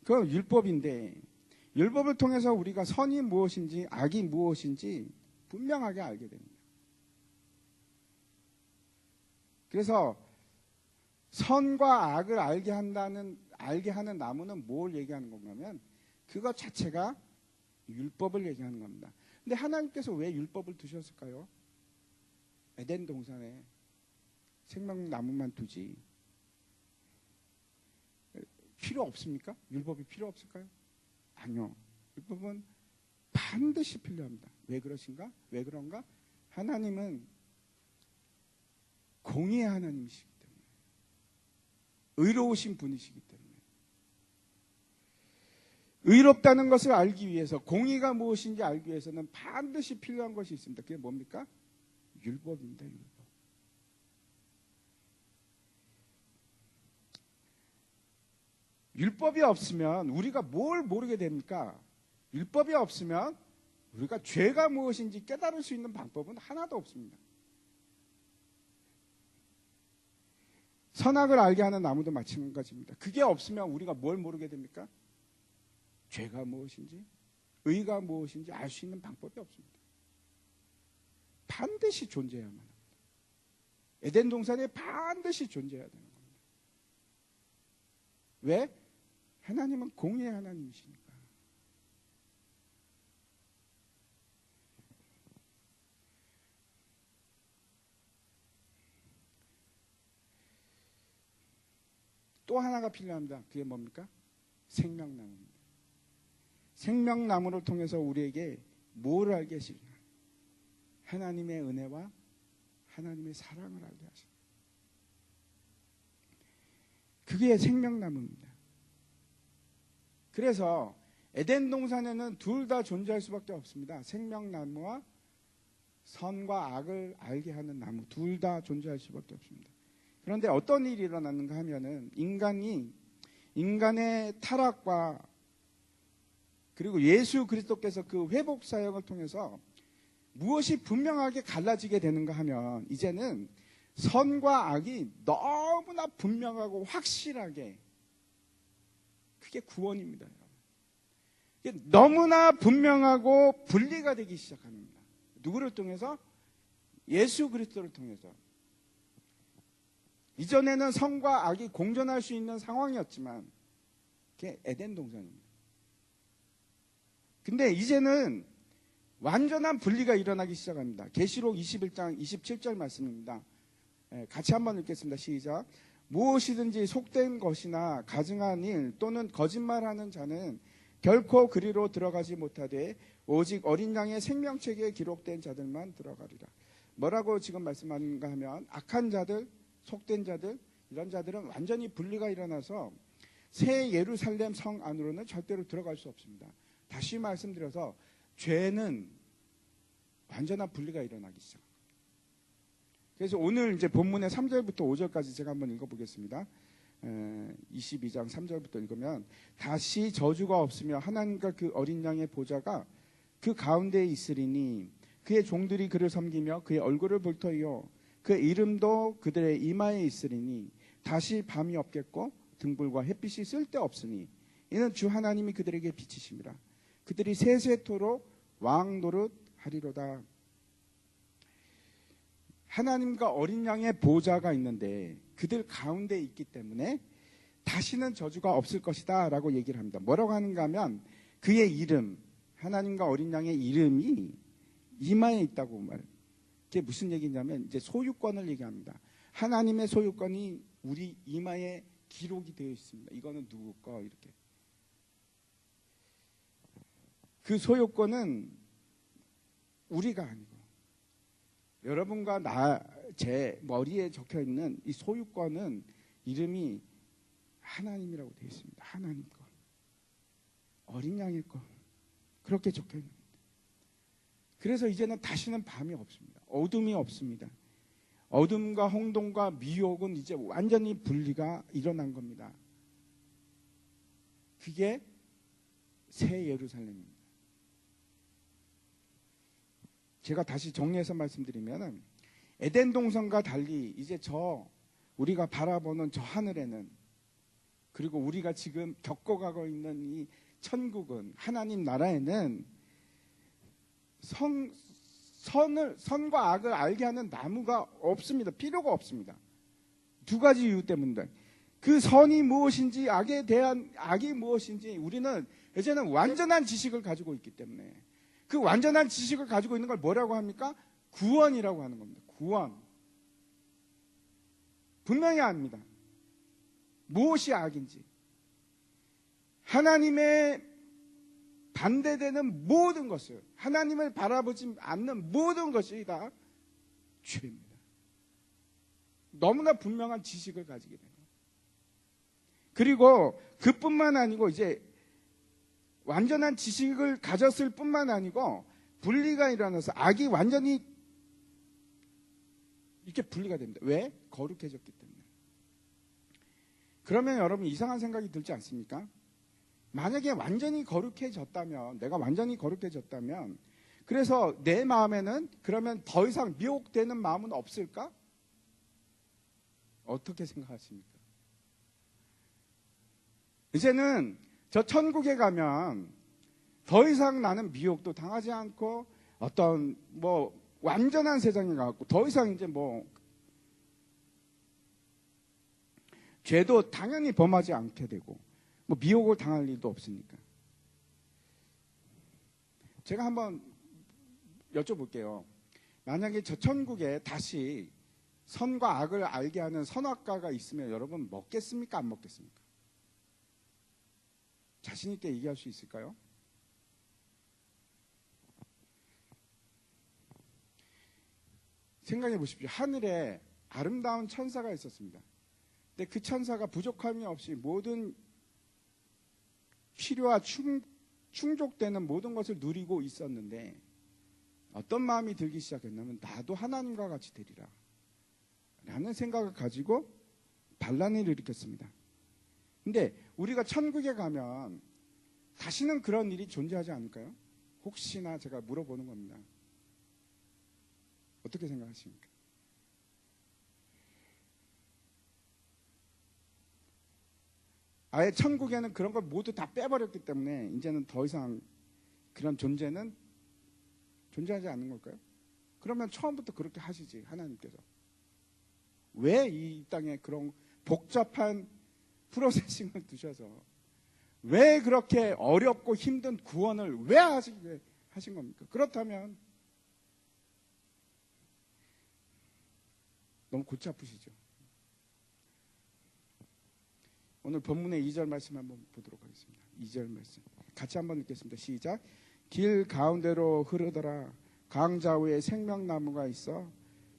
그건 율법인데, 율법을 통해서 우리가 선이 무엇인지 악이 무엇인지 분명하게 알게 됩니다. 그래서 선과 악을 알게 하는 나무는 뭘 얘기하는 건가면 그것 자체가 율법을 얘기하는 겁니다. 근데 하나님께서 왜 율법을 두셨을까요? 에덴 동산에 생명나무만 두지 필요 없습니까? 율법이 필요 없을까요? 아니요. 율법은 반드시 필요합니다. 왜 그러신가? 왜 그런가? 하나님은 공의의 하나님이시기 때문에, 의로우신 분이시기 때문에, 의롭다는 것을 알기 위해서, 공의가 무엇인지 알기 위해서는 반드시 필요한 것이 있습니다. 그게 뭡니까? 율법입니다. 율법. 율법이 없으면 우리가 뭘 모르게 됩니까? 율법이 없으면 우리가 죄가 무엇인지 깨달을 수 있는 방법은 하나도 없습니다. 선악을 알게 하는 나무도 마찬가지입니다. 그게 없으면 우리가 뭘 모르게 됩니까? 죄가 무엇인지, 의가 무엇인지 알 수 있는 방법이 없습니다. 반드시 존재해야만 합니다. 에덴 동산에 반드시 존재해야 되는 겁니다. 왜? 하나님은 공의의 하나님이시니까. 또 하나가 필요합니다. 그게 뭡니까? 생명나무입니다. 생명나무를 통해서 우리에게 뭘 알게 하시냐? 하나님의 은혜와 하나님의 사랑을 알게 하시냐. 그게 생명나무입니다. 그래서 에덴 동산에는 둘 다 존재할 수밖에 없습니다. 생명나무와 선과 악을 알게 하는 나무 둘 다 존재할 수밖에 없습니다. 그런데 어떤 일이 일어났는가 하면은 인간의 타락과 그리고 예수 그리스도께서 그 회복 사역을 통해서 무엇이 분명하게 갈라지게 되는가 하면 이제는 선과 악이 너무나 분명하고 확실하게, 그게 구원입니다. 이게 너무나 분명하고 분리가 되기 시작합니다. 누구를 통해서? 예수 그리스도를 통해서. 이전에는 선과 악이 공존할 수 있는 상황이었지만 그게 에덴 동산입니다. 근데 이제는 완전한 분리가 일어나기 시작합니다. 계시록 21장 27절 말씀입니다. 같이 한번 읽겠습니다. 시작. 무엇이든지 속된 것이나 가증한 일 또는 거짓말하는 자는 결코 그리로 들어가지 못하되 오직 어린 양의 생명책에 기록된 자들만 들어가리라. 뭐라고 지금 말씀하는가 하면 악한 자들, 속된 자들, 이런 자들은 완전히 분리가 일어나서 새 예루살렘 성 안으로는 절대로 들어갈 수 없습니다. 다시 말씀드려서 죄는 완전한 분리가 일어나기 시작합니다. 그래서 오늘 이제 본문의 3절부터 5절까지 제가 한번 읽어보겠습니다. 22장 3절부터 읽으면 다시 저주가 없으며 하나님과 그 어린 양의 보좌가 그 가운데에 있으리니 그의 종들이 그를 섬기며 그의 얼굴을 볼 터이요 그의 이름도 그들의 이마에 있으리니 다시 밤이 없겠고 등불과 햇빛이 쓸데없으니 이는 주 하나님이 그들에게 빛이심이라. 그들이 세세토록 왕 노릇하리로다. 하나님과 어린 양의 보좌가 있는데 그들 가운데 있기 때문에 다시는 저주가 없을 것이다 라고 얘기를 합니다. 뭐라고 하는가 하면 그의 이름, 하나님과 어린 양의 이름이 이마에 있다고 말해요. 그게 무슨 얘기냐면 이제 소유권을 얘기합니다. 하나님의 소유권이 우리 이마에 기록이 되어 있습니다. 이거는 누구 거 이렇게. 그 소유권은 우리가 아니고 여러분과 제 머리에 적혀 있는 이 소유권은 이름이 하나님이라고 되어 있습니다. 하나님 거. 어린 양의 거. 그렇게 적혀 있는 겁니다. 그래서 이제는 다시는 밤이 없습니다. 어둠이 없습니다. 어둠과 혼돈과 미혹은 이제 완전히 분리가 일어난 겁니다. 그게 새 예루살렘입니다. 제가 다시 정리해서 말씀드리면 에덴 동산과 달리 이제 우리가 바라보는 저 하늘에는 그리고 우리가 지금 겪어가고 있는 이 천국은, 하나님 나라에는 선과 악을 알게 하는 나무가 없습니다. 필요가 없습니다. 두 가지 이유 때문에. 그 선이 무엇인지, 악에 대한 악이 무엇인지 우리는 이제는 완전한 지식을 가지고 있기 때문에, 그 완전한 지식을 가지고 있는 걸 뭐라고 합니까? 구원이라고 하는 겁니다. 구원. 분명히 압니다. 무엇이 악인지. 하나님의 반대되는 모든 것을, 하나님을 바라보지 않는 모든 것이 다 죄입니다. 너무나 분명한 지식을 가지게 돼요. 그리고 그뿐만 아니고 이제 완전한 지식을 가졌을 뿐만 아니고 분리가 일어나서 악이 완전히 이렇게 분리가 됩니다. 왜? 거룩해졌기 때문에. 그러면 여러분 이상한 생각이 들지 않습니까? 만약에 완전히 거룩해졌다면, 내가 완전히 거룩해졌다면, 그래서 내 마음에는 그러면 더 이상 미혹되는 마음은 없을까? 어떻게 생각하십니까? 이제는 저 천국에 가면 더 이상 나는 미혹도 당하지 않고 어떤 완전한 세상에 가고 더 이상 이제 죄도 당연히 범하지 않게 되고 미혹을 당할 일도 없으니까. 제가 한번 여쭤볼게요. 만약에 저 천국에 다시 선과 악을 알게 하는 선악과가 있으면 여러분 먹겠습니까? 안 먹겠습니까? 자신 있게 얘기할 수 있을까요? 생각해 보십시오. 하늘에 아름다운 천사가 있었습니다. 근데 그 천사가 부족함이 없이 모든 필요와 충족되는 모든 것을 누리고 있었는데 어떤 마음이 들기 시작했냐면 나도 하나님과 같이 되리라 라는 생각을 가지고 반란을 일으켰습니다. 근데 우리가 천국에 가면 다시는 그런 일이 존재하지 않을까요? 혹시나 제가 물어보는 겁니다. 어떻게 생각하십니까? 아예 천국에는 그런 걸 모두 다 빼버렸기 때문에 이제는 더 이상 그런 존재는 존재하지 않는 걸까요? 그러면 처음부터 그렇게 하시지, 하나님께서. 왜 이 땅에 그런 복잡한 프로세싱을 두셔서 왜 그렇게 어렵고 힘든 구원을 왜 하신 겁니까? 그렇다면 너무 골치 아프시죠? 오늘 본문의 2절 말씀 한번 보도록 하겠습니다. 2절 말씀 같이 한번 읽겠습니다. 시작. 길 가운데로 흐르더라. 강좌우에 생명나무가 있어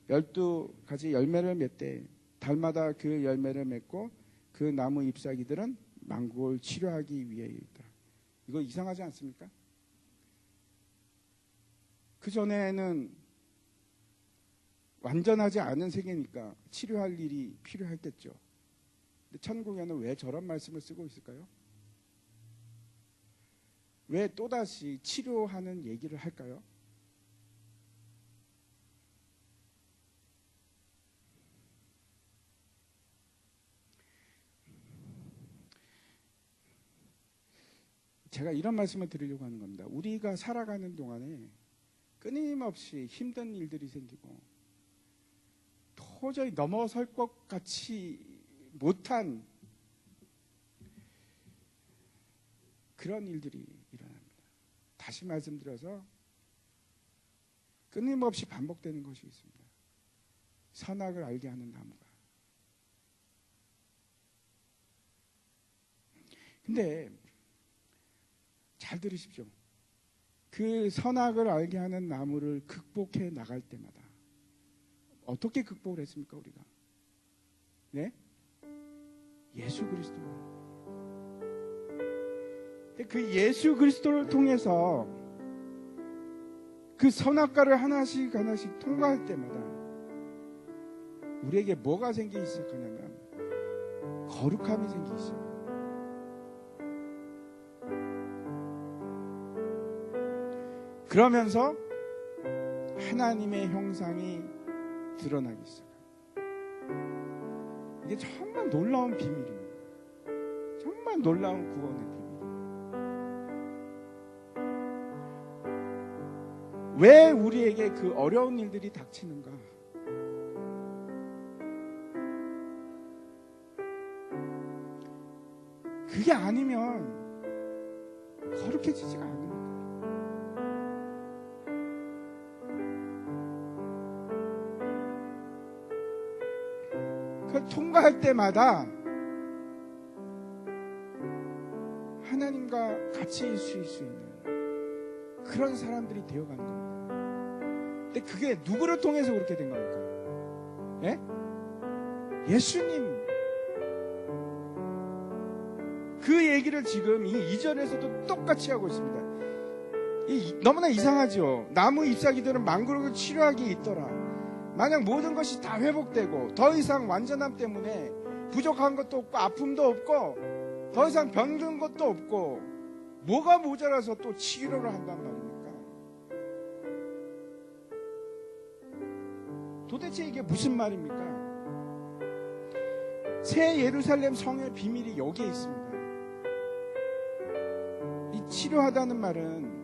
12가지 열매를 맺되 달마다 그 열매를 맺고 그 나무 잎사귀들은 만국을 치료하기 위해이다. 이거 이상하지 않습니까? 그 전에는 완전하지 않은 세계니까 치료할 일이 필요했겠죠. 근데 천국에는 왜 저런 말씀을 쓰고 있을까요? 왜 또다시 치료하는 얘기를 할까요? 제가 이런 말씀을 드리려고 하는 겁니다. 우리가 살아가는 동안에 끊임없이 힘든 일들이 생기고 도저히 넘어설 것 같이 못한 그런 일들이 일어납니다. 다시 말씀드려서 끊임없이 반복되는 것이 있습니다. 선악을 알게 하는 나무가. 근데 잘 들으십시오. 그 선악을 알게 하는 나무를 극복해 나갈 때마다 어떻게 극복을 했습니까, 우리가? 네? 예수 그리스도. 그 예수 그리스도를 통해서 그 선악과를 하나씩 하나씩 통과할 때마다 우리에게 뭐가 생기기 시작하냐면 거룩함이 생기기 시작합니다. 그러면서 하나님의 형상이 드러나기 시작합니다. 이게 정말 놀라운 비밀입니다. 정말 놀라운 구원의 비밀. 왜 우리에게 그 어려운 일들이 닥치는가? 그게 아니면 거룩해지지가 않는 거예요. 그걸 통과할 때마다 하나님과 같이 있을 수 있는 그런 사람들이 되어가는 겁니다. 근데 그게 누구를 통해서 그렇게 된 겁니까? 예? 예수님. 그 얘기를 지금 이 2절에서도 똑같이 하고 있습니다. 너무나 이상하죠. 나무 잎사귀들은 망구를 치료하기 있더라. 만약 모든 것이 다 회복되고 더 이상 완전함 때문에 부족한 것도 없고 아픔도 없고 더 이상 병든 것도 없고 뭐가 모자라서 또 치료를 한단 말입니까? 도대체 이게 무슨 말입니까? 새 예루살렘 성의 비밀이 여기에 있습니다. 이 치료하다는 말은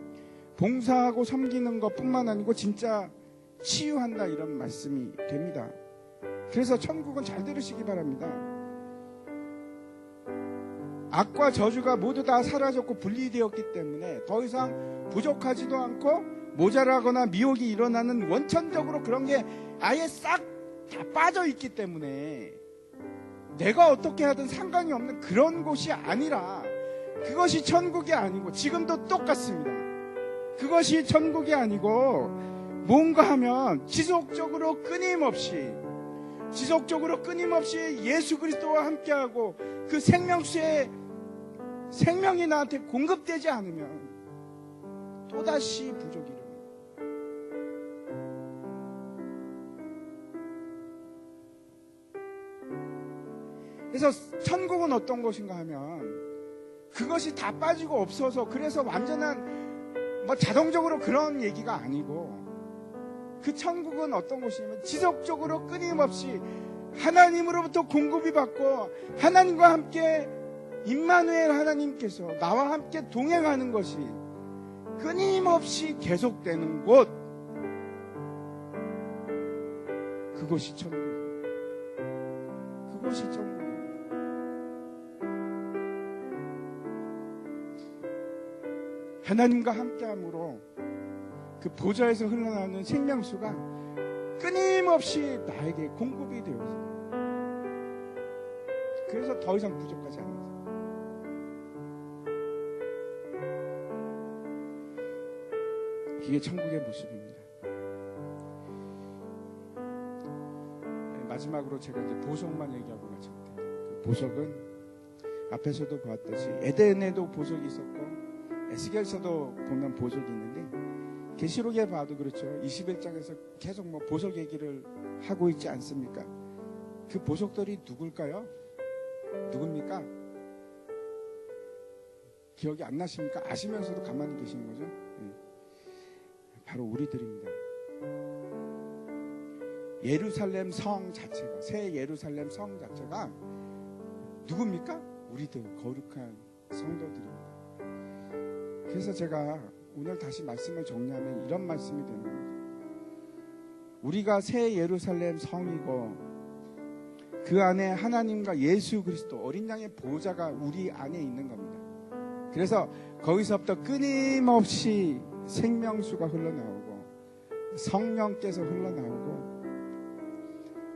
봉사하고 섬기는 것뿐만 아니고 진짜 치유한다 이런 말씀이 됩니다. 그래서 천국은 잘 들으시기 바랍니다. 악과 저주가 모두 다 사라졌고 분리되었기 때문에 더 이상 부족하지도 않고 모자라거나 미혹이 일어나는 원천적으로 그런 게 아예 싹 다 빠져 있기 때문에 내가 어떻게 하든 상관이 없는 그런 곳이 아니라 그것이 천국이 아니고 지금도 똑같습니다. 그것이 천국이 아니고 뭔가 하면 지속적으로 끊임없이 예수 그리스도와 함께하고 그 생명수의 생명이 나한테 공급되지 않으면 또다시 부족이 일어나요. 그래서 천국은 어떤 곳인가 하면 그것이 다 빠지고 없어서 그래서 완전한 자동적으로 그런 얘기가 아니고 그 천국은 어떤 곳이냐면 지속적으로 끊임없이 하나님으로부터 공급이 받고 하나님과 함께 임마누엘 하나님께서 나와 함께 동행하는 것이 끊임없이 계속되는 곳, 그것이 천국입니다. 그것이 천국입니다. 하나님과 함께함으로 그 보좌에서 흘러나오는 생명수가 끊임없이 나에게 공급이 되어서 그래서 더 이상 부족하지 않는 거예요. 이게 천국의 모습입니다. 마지막으로 제가 이제 보석만 얘기하고 마칠 텐데 그 보석은 앞에서도 보았듯이 에덴에도 보석이 있었고 에스겔서도 보면 보석이 있는데 계시록에 봐도 그렇죠. 21장에서 계속 보석 얘기를 하고 있지 않습니까? 그 보석들이 누굴까요? 누굽니까? 기억이 안 나십니까? 아시면서도 가만히 계시는 거죠? 바로 우리들입니다. 예루살렘 성 자체가, 새 예루살렘 성 자체가 누굽니까? 우리들, 거룩한 성도들입니다. 그래서 제가 오늘 다시 말씀을 정리하면 이런 말씀이 되는 겁니다. 우리가 새 예루살렘 성이고 그 안에 하나님과 예수 그리스도 어린 양의 보좌가 우리 안에 있는 겁니다. 그래서 거기서부터 끊임없이 생명수가 흘러나오고 성령께서 흘러나오고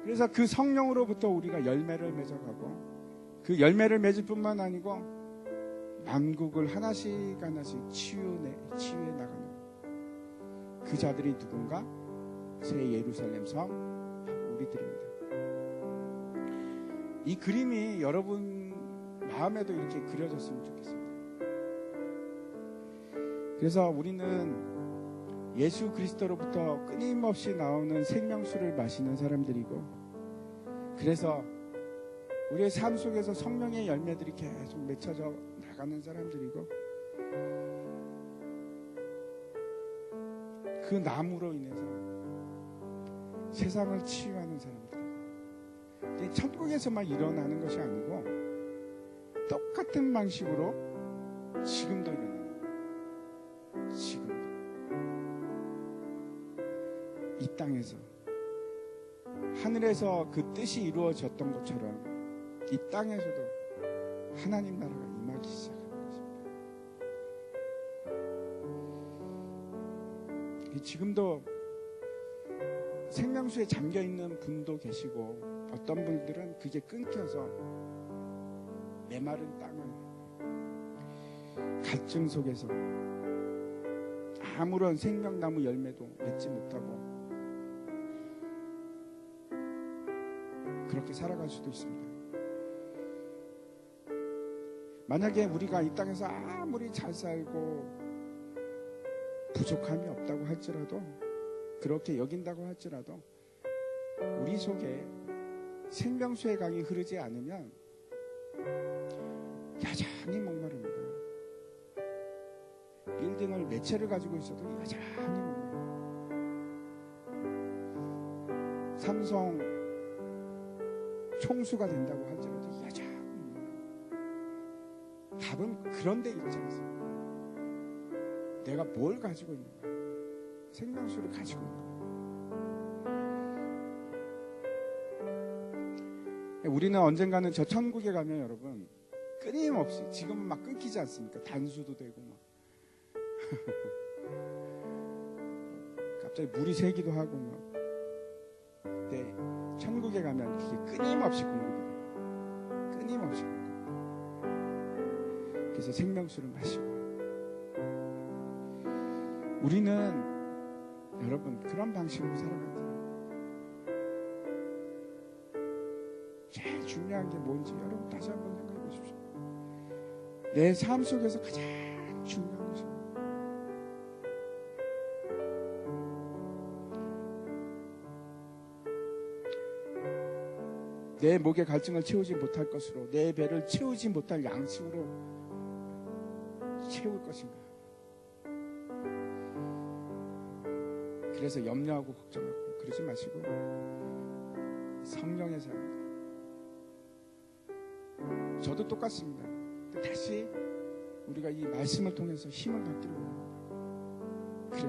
그래서 그 성령으로부터 우리가 열매를 맺어가고 그 열매를 맺을 뿐만 아니고 만국을 하나씩 치유해 나가는 그 자들이 누군가? 새 예루살렘 성 우리들입니다. 이 그림이 여러분 마음에도 이렇게 그려졌으면 좋겠습니다. 그래서 우리는 예수 그리스도로부터 끊임없이 나오는 생명수를 마시는 사람들이고 그래서 우리의 삶 속에서 성령의 열매들이 계속 맺혀져 나가는 사람들이고 그 나무로 인해서 세상을 치유하는 사람들이고 천국에서만 일어나는 것이 아니고 똑같은 방식으로 지금도 일어나는 거예요. 지금도. 이 땅에서 하늘에서 그 뜻이 이루어졌던 것처럼 이 땅에서도 하나님 나라가 임하기 시작하는 것입니다. 지금도 생명수에 잠겨 있는 분도 계시고 어떤 분들은 그게 끊겨서 메마른 땅을 갈증 속에서 아무런 생명나무 열매도 맺지 못하고 그렇게 살아갈 수도 있습니다. 만약에 우리가 이 땅에서 아무리 잘 살고 부족함이 없다고 할지라도, 그렇게 여긴다고 할지라도 우리 속에 생명수의 강이 흐르지 않으면 여전히 목마릅니다. 빌딩을 몇 채를 가지고 있어도 여전히 목마릅니다. 삼성 총수가 된다고 할지라도 여전히 목마릅니다. 답은 그런 데 있지 않습니까? 내가 뭘 가지고 있는가? 생명수를 가지고 있는가? 우리는 언젠가는 저 천국에 가면 여러분 끊임없이, 지금은 막 끊기지 않습니까? 단수도 되고 막 갑자기 물이 새기도 하고 막. 근데 천국에 가면 그게 끊임없이 공급이 돼요. 끊임없이 공급. 그래서 생명수를 마시고. 우리는 여러분 그런 방식으로 살아가죠. 제일 중요한 게 뭔지 여러분 다시 한번 생각해 보십시오. 내 삶 속에서 가장 중요한 것입니다. 내 목의 갈증을 채우지 못할 것으로, 내 배를 채우지 못할 양식으로 채울 것인가? 그래서 염려하고 걱정하고 그러지 마시고 성령의 사람. 저도 똑같습니다. 다시 우리가 이 말씀을 통해서 힘을 받기를 원합니다. 그래,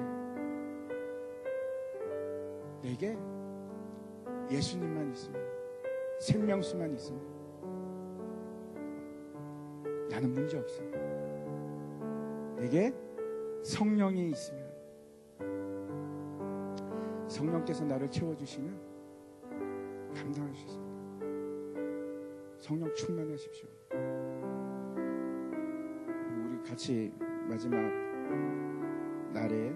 내게 예수님만 있으면, 생명수만 있으면 나는 문제 없어. 내게 성령이 있으면, 성령께서 나를 채워주시면 감당할 수 있습니다. 성령 충만하십시오. 우리 같이 마지막 날에